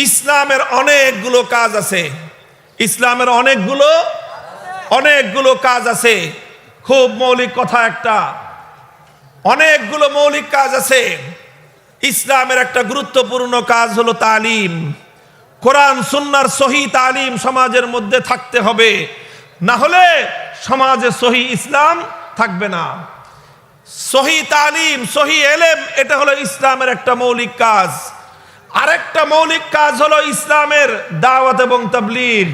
ইসলামের অনেকগুলো কাজ আছে, ইসলামের অনেকগুলো কাজ আছে। খুব মৌলিক কথা একটা, অনেকগুলো মৌলিক কাজ আছে। ইসলামের একটা গুরুত্বপূর্ণ কাজ হলো তালিম। কোরআন সুন্নাহর সহি তালিম সমাজের মধ্যে থাকতে হবে, না হলে সমাজে সহি ইসলাম থাকবে না। সহি তালিম, সহি এলেম, এটা হলো ইসলামের একটা মৌলিক কাজ। আরেকটা মৌলিক কাজ হলো ইসলামের দাওয়াত এবং তাবলীগ।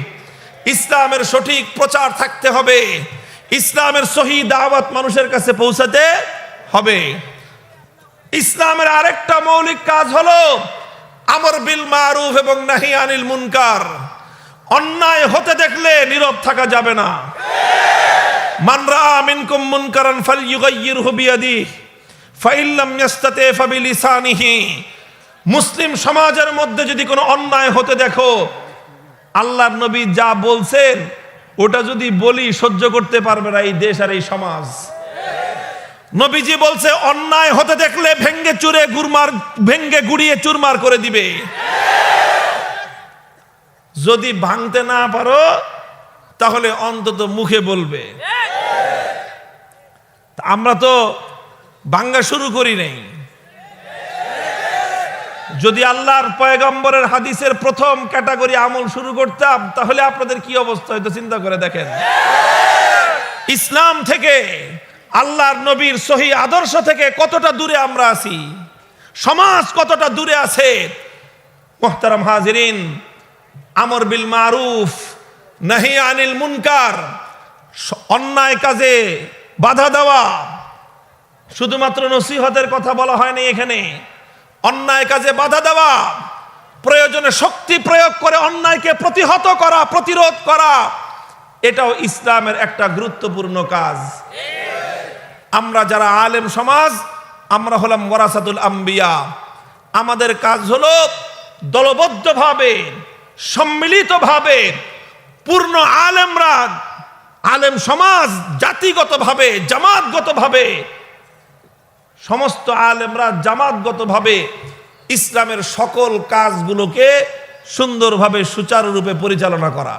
ইসলামের সঠিক প্রচার থাকতে হবে, ইসলামের সহি দাওয়াত মানুষের কাছে পৌঁছাতে হবে। ইসলামের আরেকটা মৌলিক কাজ হলো আমর বিল মারুফ এবং নাহি আনিল মুনকার। অন্যায় হতে দেখলে নীরব থাকা যাবে না। মান রাআ মিনকুম মুনকারান ফালইয়ুগাইয়িরহু বিয়াদিহি ফাইন লাম ইস্তাতি ফাবিলিসানিহি। মুসলিম সমাজের মধ্যে যদি কোনো অন্যায় হতে দেখো, আল্লাহর নবী যা বলছেন ওটা যদি বলি সহ্য করতে পারবে না এই দেশ আর এই সমাজ। নবীজি বলছে অন্যায় হতে দেখলে ভেঙ্গে গুড়িয়ে চুরমার করে দিবে। যদি ভাঙতে না পারো তাহলে অন্তত মুখে বলবে। আমরা তো ভাঙ্গা শুরু করি নাই। যদি আল্লাহর পয়গম্বরের হাদিসের প্রথম ক্যাটাগরি আমল শুরু করতাম, তাহলে আপনাদের কি অবস্থা হইতো চিন্তা করে দেখেন। ইসলাম থেকে, আল্লাহর নবীর সহি আদর্শ থেকে কতটা দূরে আমরা আছি, সমাজ কতটা দূরে আছে। মুহতারাম হাজিরিন, আমর বিল মারুফ নাহি আনিল মুনকার, অন্যায় কাজে বাধা দেওয়া, শুধুমাত্র নসিহতের কথা বলা হয়নি এখানে। অন্যায় কাজে বাধা দেওয়া, প্রয়োজনে শক্তি প্রয়োগ করে অন্যায়কে প্রতিহত করা, প্রতিরোধ করা, এটাও ইসলামের একটা গুরুত্বপূর্ণ কাজ। আমরা যারা আলেম সমাজ, আমরা হলাম ওয়ারাসাতুল আম্বিয়া। আমাদের কাজ হলো দলবদ্ধভাবে, সম্মিলিতভাবে পূর্ণ আলেমরা, আলেম সমাজ জাতিগতভাবে, জামাতগতভাবে, সমস্ত আলেমরা জামাতগতভাবে ইসলামের সকল কাজগুলোকে সুন্দরভাবে সুচারুরূপে পরিচালনা করা।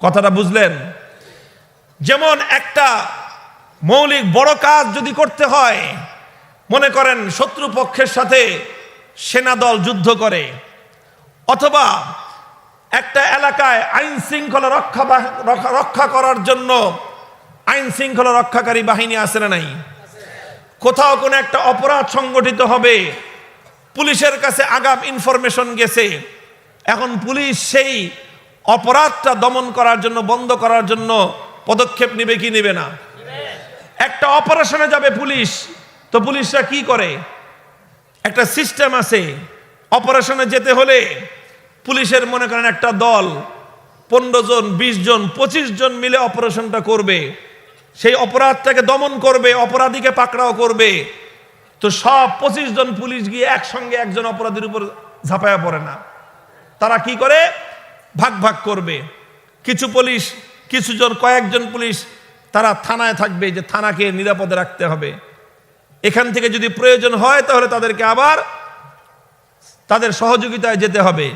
কথাটা বুঝলেন? যেমন একটা মৌলিক বড় কাজ যদি করতে হয়, মনে করেন শত্রুপক্ষের সাথে সেনাদল যুদ্ধ করে, অথবা একটা এলাকায় আইন শৃঙ্খলা রক্ষা করার জন্য আইন শৃঙ্খলা রক্ষাকারী বাহিনী আছে না নাই? কোথাও কোনো একটা অপরাধ সংগঠিত হবে, পুলিশের কাছে আগাম ইনফরমেশন গেছে, এখন পুলিশ সেই অপরাধটা দমন করার জন্য, বন্ধ করার জন্য পদক্ষেপ নেবে কি নেবে না? একটা অপারেশনে যাবে পুলিশ, তো পুলিশরা কি করে? একটা সিস্টেম আছে। অপারেশনে যেতে হলে পুলিশের মনে করেন একটা দল 15 জন, 20 জন, 25 জন মিলে অপারেশনটা করবে, সেই অপরাধটাকে দমন করবে, অপরাধীকে পাকড়াও করবে। তো সব 25 জন পুলিশ গিয়ে একসঙ্গে একজন অপরাধীর উপর ঝাঁপায়া পড়ে না। তারা কি করে? ভাগ ভাগ করবে। কিছু পুলিশ, কিছু জন, কয়েকজন পুলিশ তারা থানায় থাকবে, যে থানাকে নিরাপদে রাখতে হবে। এখান থেকে যদি প্রয়োজন হয় তাহলে তাদেরকে আবার তাদের সহযোগিতায় যেতে হবে।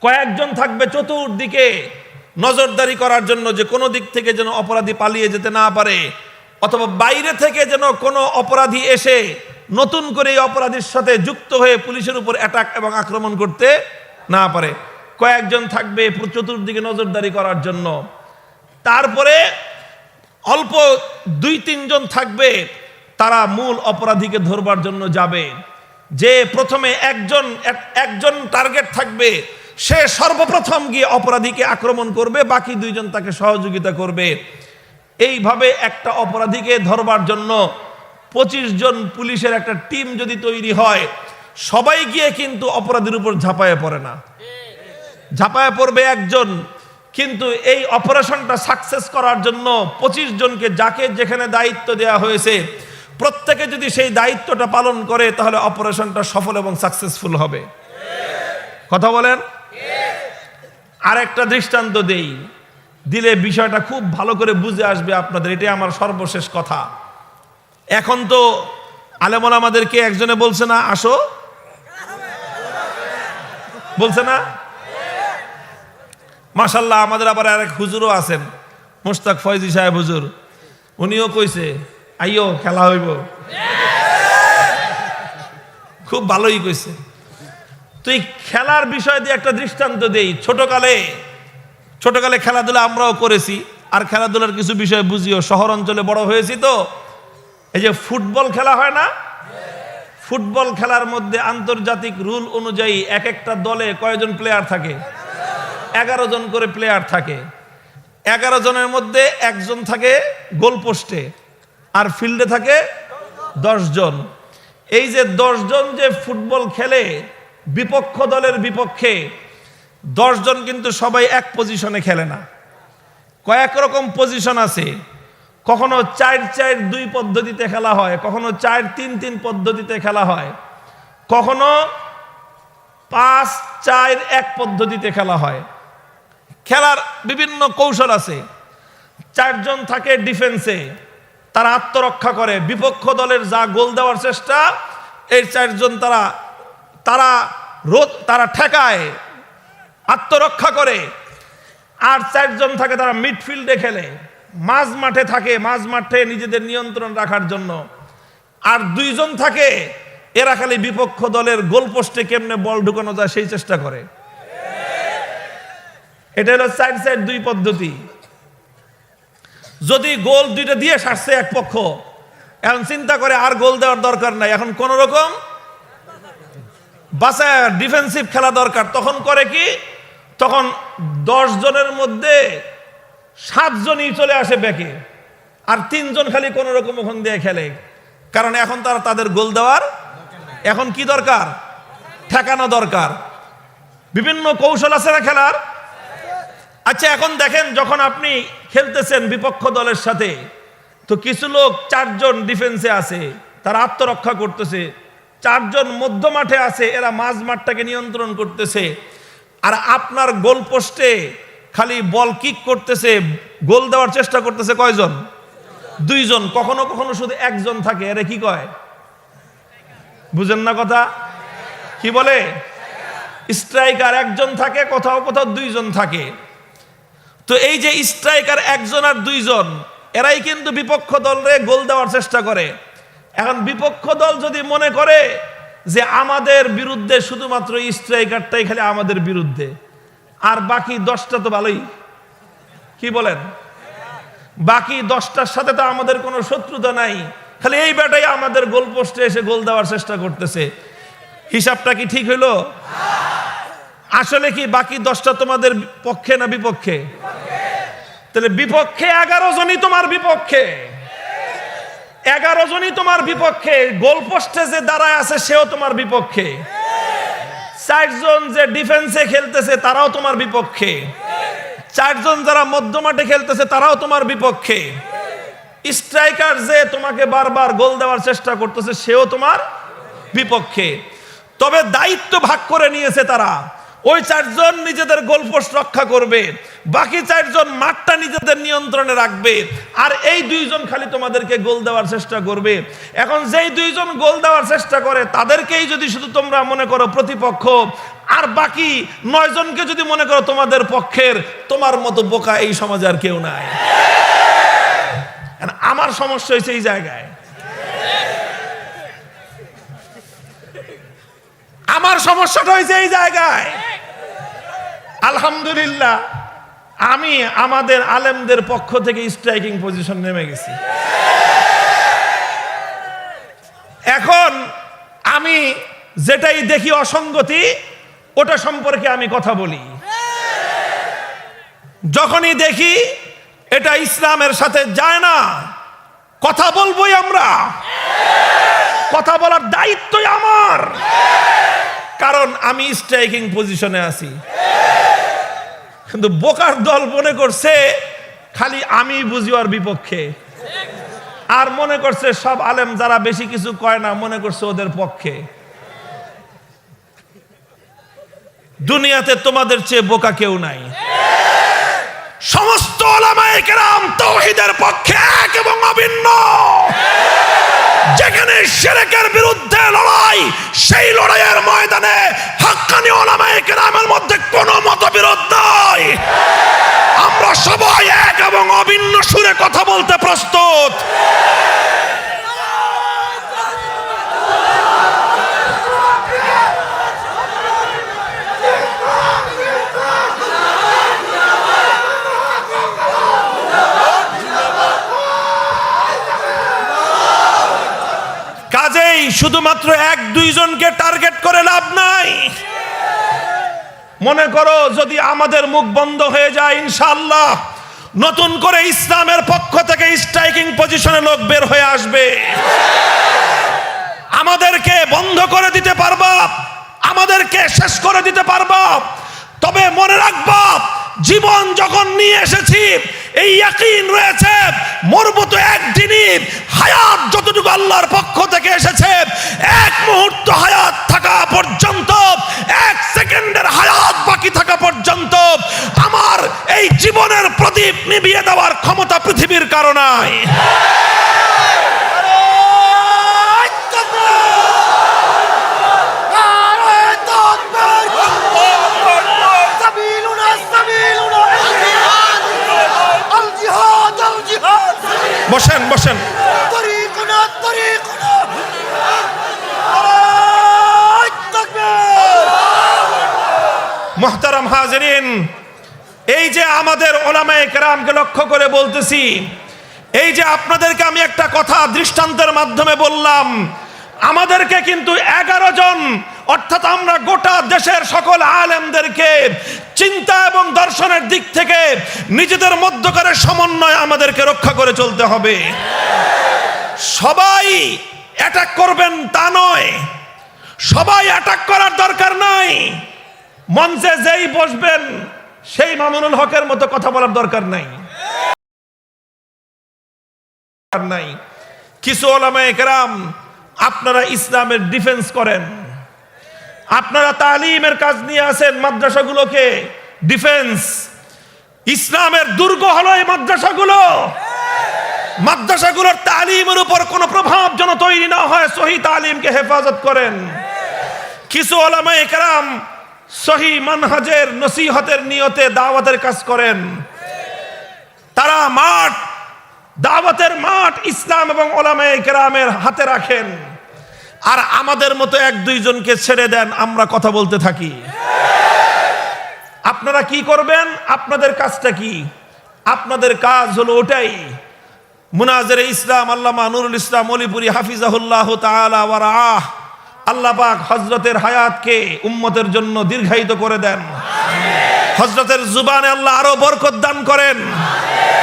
কয়েকজন থাকবে চতুর্দিকে নজরদারি করার জন্য, যে কোনো দিক থেকে যেন অপরাধী পালিয়ে যেতে না পারে, অথবা বাইরে থেকে যেন কোনো অপরাধী এসে নতুন করে এই অপরাধীর সাথে যুক্ত হয়ে পুলিশের উপর অ্যাটাক এবং আক্রমণ করতে না পারে। কয়েকজন থাকবে চতুর্দিকে নজরদারি করার জন্য। তারপরে অল্প 2-3 জন থাকবে, তারা মূল অপরাধীকে ধরবার জন্য যাবে। যে প্রথমে একজন টার্গেট থাকবে, সে সর্বপ্রথম গিয়ে অপরাধীকে আক্রমণ করবে, বাকি 2 জন তাকে সহযোগিতা করবে। এইভাবে একটা অপরাধীকে ধরবার জন্য 25 জন পুলিশের একটা টিম যদি তৈরি হয়, সবাই গিয়ে কিন্তু অপরাধীর উপর ঝাঁপায়ে পড়ে না, ঝাঁপায়ে পড়বে একজন। কিন্তু এই অপারেশনটা সাকসেস করার জন্য 25 জনকে যাকে যেখানে দায়িত্ব দেওয়া হয়েছে, প্রত্যেকে যদি সেই দায়িত্বটা পালন করে, তাহলে অপারেশনটা সফল এবং সাকসেসফুল হবে। কথা বলেন? আরেকটা দৃষ্টান্ত দেই, দিলে বিষয়টা খুব ভালো করে বুঝে আসবে আপনাদের। এটাই আমার সর্বশেষ কথা। এখন তো আলেমুল আমাদেরকে একজনে বলছে না আসো, বলছে না? মাশাআল্লাহ, আমাদের আবার আরেক হুজুরও আছেন, মুশতাক ফয়জি সাহেব হুজুর, উনিও কইছে আইও খেলা হইব। খুব ভালোই কইছে। তো এই খেলার বিষয় দিয়ে একটা দৃষ্টান্ত দেই। ছোটকালে খেলাধুলা আমরাও করেছি, আর খেলাধুলার কিছু বিষয় বুঝিও। শহর অঞ্চলে বড় হয়েছি তো, এই যে ফুটবল খেলা হয় না, ফুটবল খেলার মধ্যে আন্তর্জাতিক রুল অনুযায়ী এক একটা দলে কয়জন প্লেয়ার থাকে? 11 জন করে প্লেয়ার থাকে। 11 জনের মধ্যে একজন থাকে গোল পোস্টে, আর ফিল্ডে থাকে 10 জন। এই যে 10 জন যে ফুটবল খেলে বিপক্ষ দলের বিপক্ষে, 10 জন কিন্তু সবাই এক পজিশনে খেলে না, কয়েক রকম পজিশন আছে। কখনো 4-4-2 পদ্ধতিতে খেলা হয়, কখনো 4-3-3 পদ্ধতিতে খেলা হয়, কখনো 5-4-1 পদ্ধতিতে খেলা হয়। খেলার বিভিন্ন কৌশল আছে। 4 জন থাকে ডিফেন্সে, তারা আত্মরক্ষা করে। বিপক্ষ দলের যা গোল দেওয়ার চেষ্টা, এই 4 জন তারা ঠেকায়, আত্মরক্ষা করে। আর 4 জন থাকে তারা মিডফিল্ডে খেলে, মাঝ মাঠে থাকে, মাঝ মাঠে নিজেদের নিয়ন্ত্রণ রাখার জন্য। আর 2 জন থাকে, এরা খালি বিপক্ষ দলের গোল পোস্টে কেমনে বল ঢুকানো যায় সেই চেষ্টা করে। এটা হলো 4-4-2 পদ্ধতি। যদি গোল 2টা দিয়ে সারছে এক পক্ষ, এখন চিন্তা করে আর গোল দেওয়ার দরকার নাই, এখন কোন রকম বাঁচায় ডিফেন্সিভ খেলা দরকার। তখন করে কি, তখন 10 জনের মধ্যে 7 জনই চলে আসে ব্যাকে, আর 3 জন খালি কোন রকম ওখান দিয়ে খেলে। কারণ এখন তাদের গোল দেওয়ার এখন কি দরকার? ঠেকানো দরকার। বিভিন্ন কৌশল আছে না খেলার। আচ্ছা, এখন দেখেন, যখন আপনি খেলতেছেন বিপক্ষ দলের সাথে, তো কিছু লোক 4 জন ডিফেন্সে আছে, তারা আত্মরক্ষা করতেছে। 4 জন মধ্য মাঠে আছে, এরা মাঝ মাঠটাকে নিয়ন্ত্রণ করতেছে। আর আপনার গোল পোস্টে খালি বল কিক করতেছে, গোল দেওয়ার চেষ্টা করতেছে কয়জন? 2 জন। কখনো কখনো শুধু 1 জন থাকে, এরা কি কয়? বুঝেন না কথা? কি বলে? স্ট্রাইকার 1 জন থাকে, কোথাও কোথাও 2 জন থাকে। তো এই যে স্ট্রাইকার 1 জন আর 2 জন, এরাই কিন্তু বিপক্ষ দলরে গোল দেওয়ার চেষ্টা করে। এখন বিপক্ষ দল যদি মনে করে যে আমাদের বিরুদ্ধে শুধুমাত্র স্ট্রাইকারটাই খালি আমাদের বিরুদ্ধে, আর বাকি 10টা তো ভালোই, কি বলেন? বাকি 10টার সাথে তো আমাদের কোনো শত্রুতা নাই, খালি এই ব্যাটাই আমাদের গোল পোস্টে এসে গোল দেওয়ার চেষ্টা করতেছে, হিসাবটা কি ঠিক হইলো? আসলে কি বাকি 10টা তোমাদের পক্ষে না বিপক্ষে? তাহলে বিপক্ষে 11 জনই তোমার বিপক্ষে, 11 জনই তোমার বিপক্ষে। গোলপোস্টে যে দাঁড়ায় আছে সেও তোমার বিপক্ষে, 4 জন যে ডিফেন্সে খেলতেছে তারাও তোমার বিপক্ষে, 4 জন যারা মধ্যমাঠে খেলতেছে তারাও তোমার বিপক্ষে, স্ট্রাইকার যে তোমাকে বারবার গোল দেওয়ার চেষ্টা করতেছে সেও তোমার বিপক্ষে। তবে দায়িত্ব ভাগ করে নিয়েছে তারা, ওই 4 জন নিজেদের গোলপোস্ট রক্ষা করবে, বাকি 4 জন মাঠটা নিজেদের নিয়ন্ত্রণে রাখবে, আর এই 2 জন খালি তোমাদেরকে গোল দেওয়ার চেষ্টা করবে। এখন যেই 2 জন গোল দেওয়ার চেষ্টা করে তাদেরকেই যদি শুধু তোমরা মনে করো প্রতিপক্ষ, আর বাকি 9 জনকে যদি মনে করো তোমাদের পক্ষের, তোমার মতো বোকা এই সমাজে আর কেউ নাই। আমার সমস্যা হয়েছে এই জায়গায়, আমার সমস্যাটা হয়েছে এই জায়গায়। আলহামদুলিল্লাহ আমি আমাদের আলেমদের পক্ষ থেকে স্ট্রাইকিং পজিশন নেমে গেছি। এখন আমি যেটাই দেখি অসঙ্গতি ওটা সম্পর্কে আমি কথা বলি। যখনই দেখি এটা ইসলামের সাথে যায় না, কথা বলবোই। আমরা কথা বলার দায়িত্বই আমার, কারণ আমি স্ট্রাইকিং পজিশনে আছি। কিন্তু বোকার দল মনে করছে খালি আমি বুঝি ওর বিপক্ষে, আর মনে করছে সব আলেম যারা বেশি কিছু কয় না মনে করছে ওদের পক্ষে। দুনিয়াতে তোমাদের চেয়ে বোকা কেউ নাই। সমস্ত উলামায়ে কেরাম তাওহীদের পক্ষে এক এবং অভিন্ন। যেখানে শিরকের বিরুদ্ধে লড়াই, সেই লড়াইয়ের ময়দানে হাক্কানি উলামায়ে কেরামের মধ্যে কোনো মতবিরোধ নাই। আমরা সবাই এক এবং অভিন্ন সুরে কথা বলতে প্রস্তুত। কাজেই শুধুমাত্র 1-2 জনকে টার্গেট করে লাভ নাই। মনে করো যদি আমাদের মুখ বন্ধ হয়ে যায়, ইনশাআল্লাহ নতুন করে ইসলামের পক্ষ থেকে স্ট্রাইকিং পজিশনে লোক বের হয়ে আসবে। আমাদেরকে বন্ধ করে দিতে পারবা, আমাদেরকে শেষ করে দিতে পারবা, তবে মনে রাখবা জীবন যখন নিয়ে এসেছি এই ইয়াকিন রয়েছে মরবো তো একদিনই। হায়াত যতটুকু আল্লাহর পক্ষ থেকে এসেছে, 1 মুহূর্ত হায়াত থাকা পর্যন্ত, 1 সেকেন্ডের হায়াত বাকি থাকা পর্যন্ত আমার এই জীবনের প্রদীপ নিভিয়ে দেওয়ার ক্ষমতা পৃথিবীর কারো নাই। বসেন বসেন। মুহতারাম হাজিরিন, এই যে আমাদের উলামায়ে কেরামকে লক্ষ্য করে বলতেছি, এই যে আপনাদেরকে আমি একটা কথা দৃষ্টান্তের মাধ্যমে বললাম, আমাদেরকে কিন্তু 11 জন, অর্থাৎ আমরা গোটা দেশের সকল আলেমদেরকে চিন্তা এবং দর্শনের দিক থেকে নিজেদের মধ্যকার সমন্বয় আমাদেরকে রক্ষা করে চলতে হবে। সবাই অ্যাটাক করবেন তা নয়, সবাই অ্যাটাক করার দরকার নাই। মঞ্চে যেই বসবেন সেই মামুনুল হকের মতো কথা বলার দরকার নাই। কিছু উলামায়ে কেরাম আপনারা ইসলামের ডিফেন্স করেন, আপনারা তালিমের কাজ নিয়ে আসেন মাদ্রাসাগুলোকে ডিফেন্স। ইসলামের দুর্গ হলো এই মাদ্রাসাগুলো। মাদ্রাসাগুলোর তালিমের উপর কোনো প্রভাব যেন তৈরি না হয়, সহি তালিমকে হেফাজত করেন। কিছু উলামায়ে কেরাম সহি মানহাজের নসিহতের নিয়তে দাওয়াতের কাজ করেন। তারা মাঠ, দাওয়াতের মাঠ ইসলাম এবং উলামায়ে কেরামের হাতে রাখেন, আর আমাদের মতো 1-2 জনকে ছেড়ে দেন, আমরা কথা বলতে থাকি। আপনারা কি করবেন? আপনাদের কাজটা কি? আপনাদের কাজ হলো ওটাই, মুনাজিরে ইসলাম আল্লামা নুরুল ইসলাম অলিপুরি হাফিজাহুল্লাহ তাআলা ওয়া রাআহ, আল্লাহ পাক হযরতের হায়াতকে উম্মতের জন্য দীর্ঘায়িত করে দেন। হযরতের জুবানে আল্লাহ আরো বরকত দান করেন।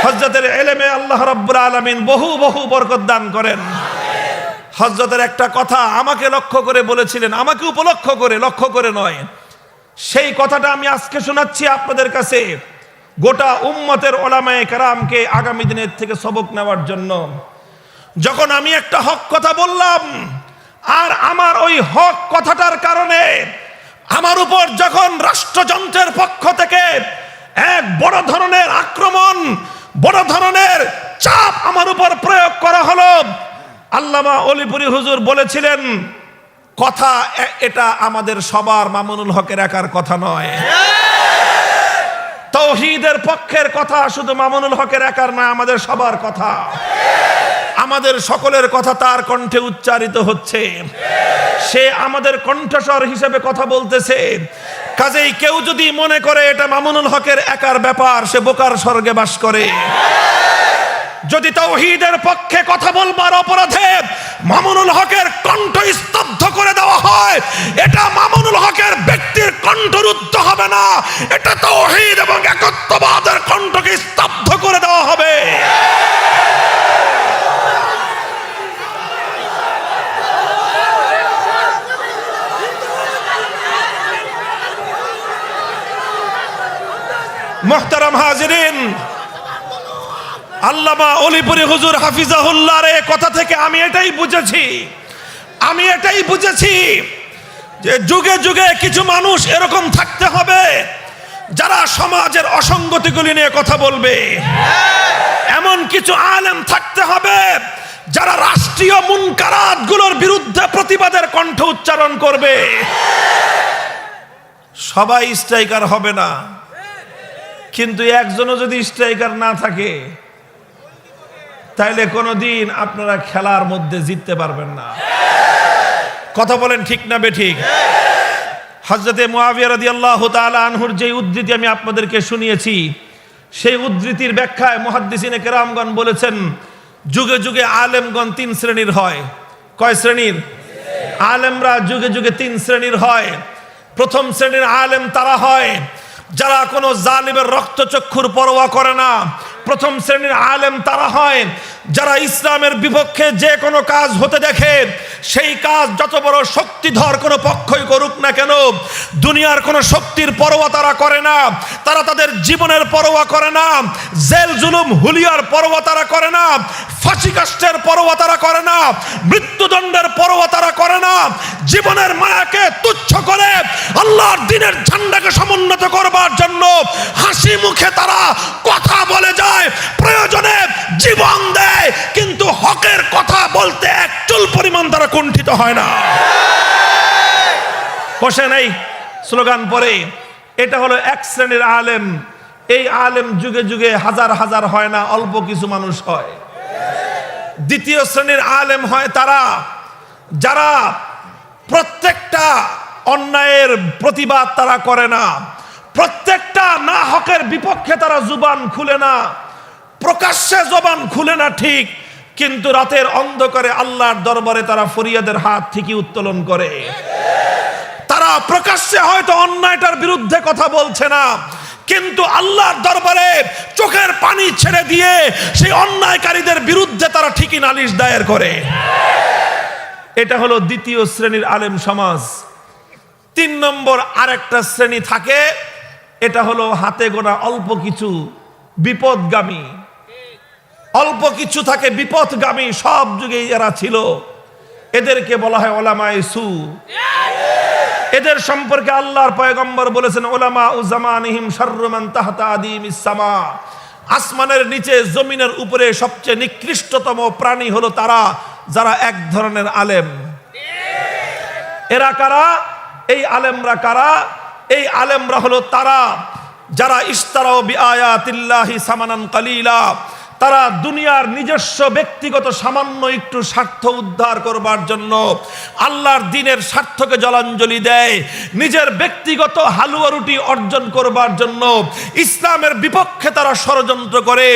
হযরতের ইলমে আল্লাহ রাব্বুল আলামিন বহু বহু বরকত দান করেন। হযরতের একটা কথা আমাকে লক্ষ্য করে বলেছিলেন, আমাকে লক্ষ্য করে নয়, সেই কথাটা আমি আজকে শোনাচ্ছি আপনাদের কাছে, গোটা উম্মতের উলামায়ে কেরামকে আগামী দিনের থেকে সবক নেওয়ার জন্য। যখন আমি একটা হক কথা বললাম, আর আমার ওই হক কথাটার কারণে আমার উপর যখন রাষ্ট্রযন্ত্রের পক্ষ থেকে এক বড় ধরনের আক্রমণ, বড় ধরনের চাপ আমার উপর প্রয়োগ করা হলো, আল্লামা অলিপুরি হুজুর বলেছিলেন, কথা এটা আমাদের সবার, মামুনুল হকের একার কথা নয়। তাওহীদের পক্ষের কথা শুধু মামুনুল হকের একার নয়, আমাদের সবার কথা। আমাদের সকলের কথা তার কণ্ঠে উচ্চারিত হচ্ছে। সে আমাদের কণ্ঠস্বর হিসেবে কথা বলতেছে। কাজেই কেউ যদি মনে করে এটা মামুনুল হকের একার ব্যাপার, সে বোকার স্বর্গে বাস করে। যদি তাওহীদের পক্ষে কথা বলবার অপরাধে মামুনুল হকের কণ্ঠ স্তব্ধ করে দেওয়া হয়, এটা মামুনুল হকের ব্যক্তির কণ্ঠরুদ্ধ হবে না, এটা তাওহীদ এবং একত্ববাদের কণ্ঠকে স্তব্ধ করে দেওয়া হবে। মুহতারাম হাজিরিন, আল্লামা অলিপুরি হুজুর হাফিজাহুল্লাহর এই কথা থেকে আমি এটাই বুঝেছি যে যুগে যুগে কিছু মানুষ এরকম থাকতে হবে যারা সমাজের অসঙ্গতিগুলি নিয়ে কথা বলবে। এমন কিছু আলেম থাকতে হবে যারা রাষ্ট্রীয় মুনকারাতগুলোর বিরুদ্ধে প্রতিবাদের কণ্ঠ উচ্চারণ করবে। সবাই স্ট্রাইকার হবে না, কিন্তু একজনও যদি স্ট্রাইকার না থাকে তাইলে কোনোদিন আপনারা খেলার মধ্যে জিততে পারবেন না। কথা বলেন ঠিক না বেঠিক? হযরতে মুআবিয়া রাদিয়াল্লাহু তাআলা আনহুর যে উদ্ধৃতি আমি আপনাদেরকে শুনিয়েছি, সেই উদ্ধৃতির ব্যাখ্যায় মুহাদ্দিসিনে কেরামগণ বলেছেন, যুগে যুগে আলেমগণ তিন শ্রেণীর হয়। কয় শ্রেণীর? আলেমরা যুগে যুগে তিন শ্রেণীর হয়। প্রথম শ্রেণীর আলেম তারা হয় যারা কোনো জালিমের রক্তচক্ষুর পরোয়া করে না। প্রথম শ্রেণীর আলেম তারা হয় যারা ইসলামের বিপক্ষে যে কোনো কাজ হতে দেখে, সেই কাজ যত বড় শক্তিধর কোনো পক্ষই করুক না কেন, দুনিয়ার কোনো শক্তির পরোয়া তারা করে না। তারা তাদের জীবনের পরোয়া করে না, জেল জুলুম হুলিয়ার পরোয়া তারা করে না, ফাঁসি কাষ্টের পরোয়া তারা করে না, মৃত্যুদণ্ডের পরোয়া তারা করে না। জীবনের মায়াকে তুচ্ছ করে আল্লাহর দ্বীনের ঝান্ডাকে সমুন্নত করবার জন্য হাসি মুখে তারা কথা বলে যায়, প্রয়োজনে জীবন দেয়, কিন্তু হকের কথা বলতে এক চুল পরিমাণ তারা কুণ্ঠিত হয় না। বসে নেই স্লোগান পরে। এটা হলো এক শ্রেণীর আলেম। এই আলেম যুগে যুগে হাজার হাজার হয় না, অল্প কিছু মানুষ হয়। দ্বিতীয় শ্রেণীর আলেম হয় তারা যারা প্রত্যেকটা অন্যায়ের প্রতিবাদ তারা করে না, প্রত্যেকটা না হকের বিপক্ষে তারা জুবান খুলে না, প্রকাশ্যে জবান খুলে না ঠিক, কিন্তু রাতের অন্ধকারে আল্লাহর দরবারে তারা ফরিয়াদের হাত ঠিকই উত্তোলন করে। তারা প্রকাশ্যে হয়তো অন্যায়টার বিরুদ্ধে কথা বলছে না, কিন্তু আল্লাহর দরবারে চোখের পানি ছেড়ে দিয়ে সেই অন্যায়কারীদের বিরুদ্ধে তারা ঠিকই নালিশ দায়ের করে। এটা হলো দ্বিতীয় শ্রেণীর আলেম সমাজ। তিন নম্বর আরেকটা শ্রেণী থাকে, এটা হলো হাতে গোনা অল্প কিছু বিপদগামী, অল্প কিছু থাকে বিপদগামী, সব যুগেই এরা ছিল। এদেরকে বলা হয় উলামায়ে সু। এদের সম্পর্কে আল্লাহর পয়গম্বর বলেছেন, উলামা উ জামানিহিম শাররু মান তাহতা আদিমিস সামা। আসমানের নিচে জমিনের উপরে সবচেয়ে নিকৃষ্টতম প্রাণী হলো তারা যারা এক ধরনের আলেম। এরা কারা? এই আলেমরা কারা? এই আলেমরা হলো তারা যারা ইশতারাউ বিআয়াতিল্লাহি সামানান কালিলা, তারা দুনিয়ার নিজস্ব ব্যক্তিগত সামান্য একটু স্বার্থ উদ্ধার করবার জন্য আল্লাহর দ্বীনের স্বার্থকে জলাঞ্জলি দেয়, নিজের ব্যক্তিগত হালুয়া রুটি অর্জন করবার জন্য ইসলামের বিপক্ষে তারা ষড়যন্ত্র করে,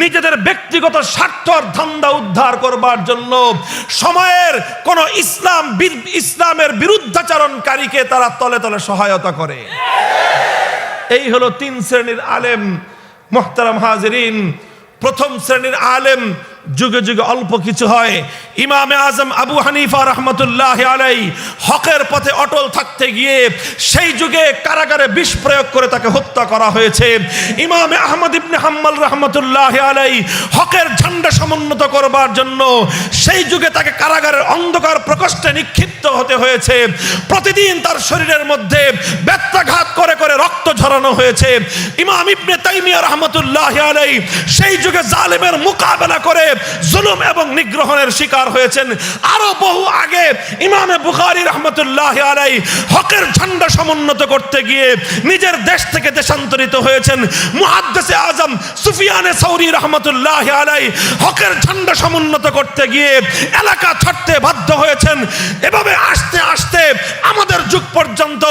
নিজেদের ব্যক্তিগত স্বার্থ আর ধান্দা উদ্ধার করবার জন্য সময়ের কোন ইসলামের বিরুদ্ধাচরণকারীকে তারা তলে তলে সহায়তা করে। এই হলো তিন শ্রেণীর আলেম। মুহতারাম হাজিরিন, প্রথম শ্রেণীর আলেম যুগে যুগে অল্প কিছু হয়। ইমামে আজম আবু হানিফা রাহমাতুল্লাহি আলাইহি হকের পথে অটল থাকতে গিয়ে সেই যুগে কারাগারে বিষ প্রয়োগ করে তাকে হত্যা করা হয়েছে। ইমামে আহমদ ইবনে হাম্বল রাহমাতুল্লাহি আলাইহি হকের ঝান্ডা সমুন্নত করবার জন্য সেই যুগে তাকে কারাগারের অন্ধকার প্রকোষ্ঠে নিক্ষিপ্ত হতে হয়েছে। প্রতিদিন তার শরীরের মধ্যে ব্যত্যাঘাত করে করে রক্ত ঝরানো হয়েছে। ইমাম ইবনে তাইমিয়া রাহমাতুল্লাহি আলাইহি সেই যুগে জালেমের মোকাবেলা করে জুলুম এবং নিগ্রহণের শিকার হয়েছেন। আরো বহু আগে ইমামে বুখারী রাহমাতুল্লাহি আলাইহি হকের ঝান্ডা সমুন্নত করতে গিয়ে নিজের দেশ থেকে দেশান্তরিত হয়েছেন। মুহাদ্দিসে আজম সুফিয়ানে সাউরি রাহমাতুল্লাহি আলাইহি হকের ঝান্ডা সমুন্নত করতে গিয়ে এলাকা ছাড়তে বাধ্য হয়েছেন। এভাবে আস্তে আস্তে আমাদের যুগ পর্যন্ত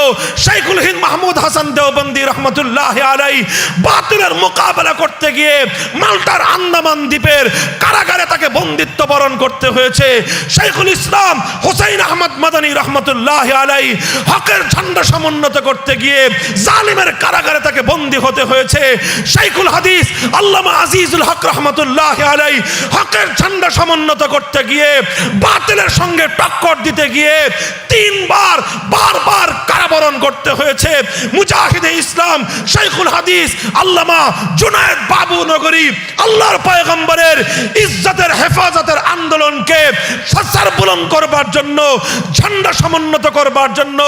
শাইখুল হিন্দ মাহমুদ হাসান দেওবন্দি রাহমাতুল্লাহি আলাইহি বাতিলের মোকাবেলা করতে গিয়ে মাল্টার আন্দামান দ্বীপের কারাগারে তাকে বন্দিত্ব বরণ করতে হয়েছে। শাইখুল ইসলাম হুসাইন আহমদ মাদানী রাহমাতুল্লাহি আলাইহি হকের ঝান্ডা সমুন্নত করতে গিয়ে জালিমের কারাগারে তাকে বন্দী হতে হয়েছে। শাইখুল হাদিস আল্লামা আজিজুল হক রাহমাতুল্লাহি আলাইহি হকের ঝান্ডা সমুন্নত করতে গিয়ে বাতিলের সঙ্গে টক্কর দিতে গিয়ে তিনবার বারবার কারাবরণ করতে হয়েছে। মুজাহিদে ইসলাম শাইখুল হাদিস আল্লামা জুনায়েদ বাবু নগরী আল্লাহর পয়গম্বরের ইজ্জতের হেফাজতের আন্দোলনকে সরবুলন্দ করবার জন্য, ঝান্ডা সমুন্নত করবার জন্য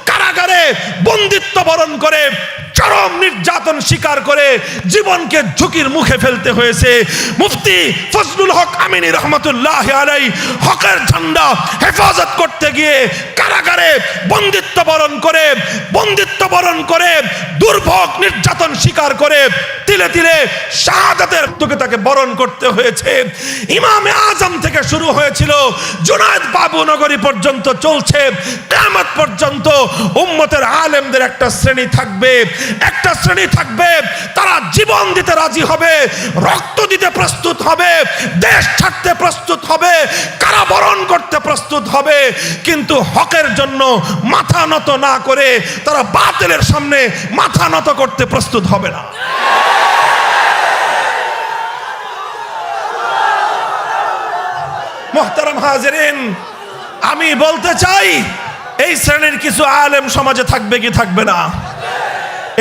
কারাগারে বন্দিত্ব বরণ করে চরম নির্যাতন স্বীকার করে জীবনকে ঝুঁকির মুখে ফেলতে হয়েছে। মুফতি ফজলুল হক আমিনী রহমতুল্লাহ আলাইহি হকের ঝান্ডা হেফাজত করতে গিয়ে কারাগারে বন্দিত্ব বরণ করে দুর্ভোগ নির্যাতন স্বীকার করে তিলে তিলে শাহাদাতের তোকে তাকে বরণ করতে হয়েছে। ইমামে আজম থেকে শুরু হয়েছিল, জুনায়েদ বাবু নগরী পর্যন্ত চলছে, কিয়ামত পর্যন্ত উম্মতের আলেমদের একটা শ্রেণী থাকবে তারা জীবন দিতে রাজি হবে, রক্ত দিতে প্রস্তুত হবে, দেশ ছাড়তে প্রস্তুত হবে, কারাবরণ করতে প্রস্তুত হবে, কিন্তু হকের জন্য মাথা নত না করে তারা বাতিলের সামনে মাথা নত করতে প্রস্তুত হবে না। মুহতারাম হাজিরিন, আমি বলতে চাই এই শ্রেণীর কিছু আলেম সমাজে থাকবে কি থাকবে না?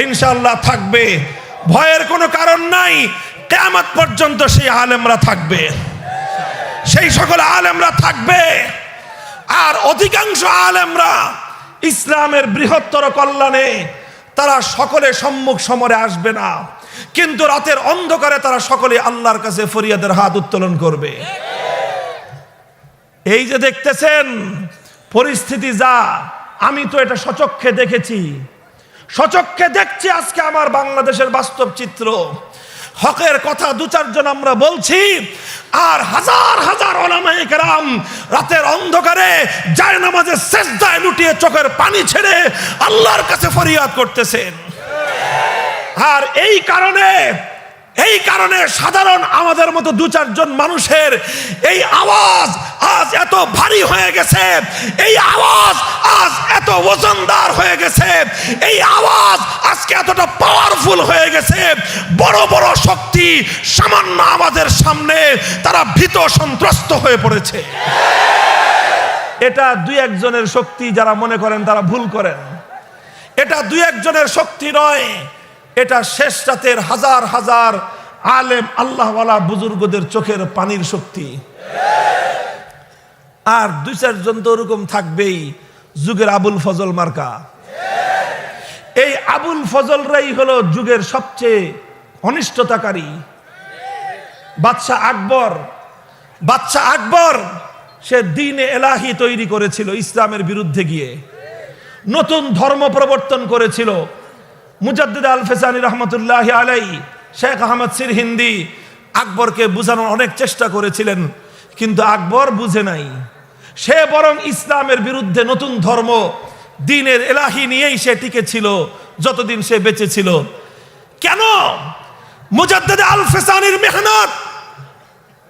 ইনশাআল্লাহ থাকবে, ভয়ের কোনো কারণ নাই। কিয়ামত পর্যন্ত সেই আলেমরা থাকবে, সেই সকল আলেমরা থাকবে। আর অধিকাংশ আলেমরা ইসলামের বৃহত্তর কল্যাণে তারা সকলে সম্মুখ সমরে আসবে না, কিন্তু রাতের অন্ধকারে তারা সকলে আল্লাহর কাছে ফরিয়াদের হাত উত্তোলন করবে। এই যে দেখতেছেন পরিস্থিতি, যা আমি তো এটা সচক্ষে দেখেছি, দেখছি আজকে আমার বাংলাদেশের বাস্তব চিত্র। হকের কথা দু চারজন আমরা বলছি, আর হাজার হাজার উলামায়ে কেরাম রাতের অন্ধকারে জায়নামাজে সেজদায় লুটিয়ে চোখের পানি ছেড়ে আল্লাহর কাছে ফরিয়াদ করতেছেন। আর এই কারণে সাধারণ আমাদের মতো দু চারজন মানুষের এই আওয়াজ আজ এত ভারী হয়ে গেছে, এই আওয়াজ আজ এত ওজনদার হয়ে গেছে, এই আওয়াজ আজকে এতটা পাওয়ারফুল হয়ে গেছে। বড় বড় শক্তি সামান্য আমাদের সামনে তারা ভীত সন্ত্রস্ত হয়ে পড়েছে। এটা দুই একজনের শক্তি, যারা মনে করেন তারা ভুল করেন। এটা দুই একজনের শক্তি নয়, এটা শেষ রাতের হাজার হাজার আলেম আল্লাহওয়ালা বুজুর্গদের চোখের পানির শক্তি। আর দুই চারজন তো ওরকম থাকবেই, যুগের আবুল ফজল মার্কা। এই আবুল ফজলরাই হলো যুগের সবচেয়ে অনিষ্টতাকারী। বাদশাহ আকবর সে দ্বীনে এলাহি তৈরি করেছিল, ইসলামের বিরুদ্ধে গিয়ে নতুন ধর্ম প্রবর্তন করেছিল। মুজাদ্দিদ আল ফেসানি রহমতুল্লাহ আলাইহি, শেখ আহমদ সিরহিন্দি, আকবরকে বুঝানোর অনেক চেষ্টা করেছিলেন, কিন্তু আকবর বুঝে নাই। সে বরং ইসলামের বিরুদ্ধে নতুন ধর্ম দ্বীনের এলাহি নিয়েই সে টিকে ছিল যতদিন সে বেঁচে ছিল। কেন? মুজাদ্দেদ আল ফেসানির মেহনত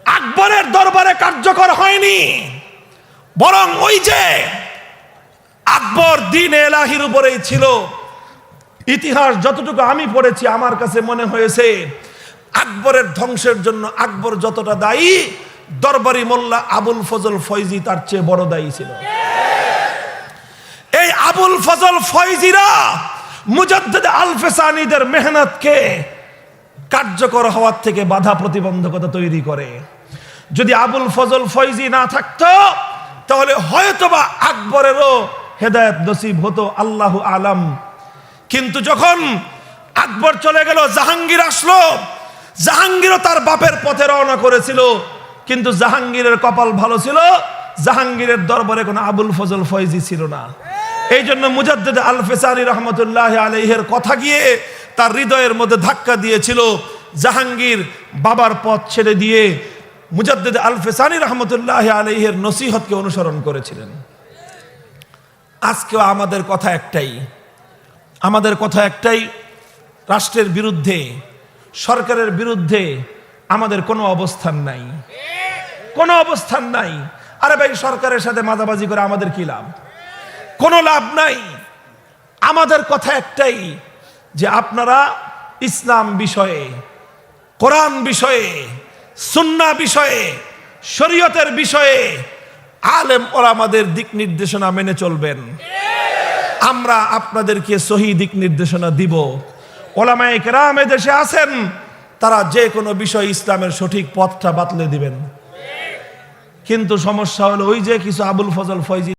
আকবরের দরবারে কার্যকর হয়নি, বরং ওই যে আকবর দ্বীনে এলাহির উপরেই ছিল। ইতিহাস যতটুকু আমি পড়েছি আমার কাছে মনে হয়েছে আকবরের ধ্বংসের জন্য আকবর যতটা দায়ী, দরবারি মোল্লা আবুল ফজল ফয়জি তার চেয়ে বড় দায়ী ছিল। এই আবুল ফজল ফয়জিরা মুজাদ্দেদ আল ফেসানিদের মেহনতকে কার্যকর হওয়ার থেকে বাধা প্রতিবন্ধকতা তৈরি করে। যদি আবুল ফজল ফয়জি না থাকতো তাহলে হয়তোবা আকবরেরও হেদায়েত নসিব হতো, আল্লাহু আলাম। কিন্তু যখন আকবর চলে গেল, জাহাঙ্গীর আসলো। জাহাঙ্গীরও তার বাপের পথে রওনা করেছিল, কিন্তু জাহাঙ্গীরের কপাল ভালো ছিল, জাহাঙ্গীরের দরবারে কোনো আবুল ফজল ফয়জি ছিল না। এই জন্য মুজাদ্দেদ আল ফেসানি রহমতুল্লাহ আলাইহির কথা গিয়ে তার হৃদয়ের মধ্যে ধাক্কা দিয়েছিল। জাহাঙ্গীর বাবার পথ ছেড়ে দিয়ে মুজাদ্দেদ আল ফেসানি রহমতুল্লাহ আলাইহির নসিহতকে অনুসরণ করেছিলেন। আজকেও আমাদের কথা একটাই, রাষ্ট্রের বিরুদ্ধে, সরকারের বিরুদ্ধে আমাদের কোনো অবস্থান নাই। আরে ভাই, সরকারের সাথে মাঝামাঝি করে আমাদের কি লাভ? কোনো লাভ নাই। আমাদের কথা একটাই যে আপনারা ইসলাম বিষয়ে, কোরআন বিষয়ে, সুন্নাহ বিষয়ে, শরীয়তের বিষয়ে আলেম ওলামাদের দিক নির্দেশনা মেনে চলবেন। আমরা আপনাদেরকে সহি দিক নির্দেশনা দিব। ওলামায়ে কেরাম দেশে আছেন, তারা যে কোনো বিষয় ইসলামের সঠিক পথটা বাতলে দিবেন। কিন্তু সমস্যা হলো ওই যে কিছু আবুল ফজল ফয়জি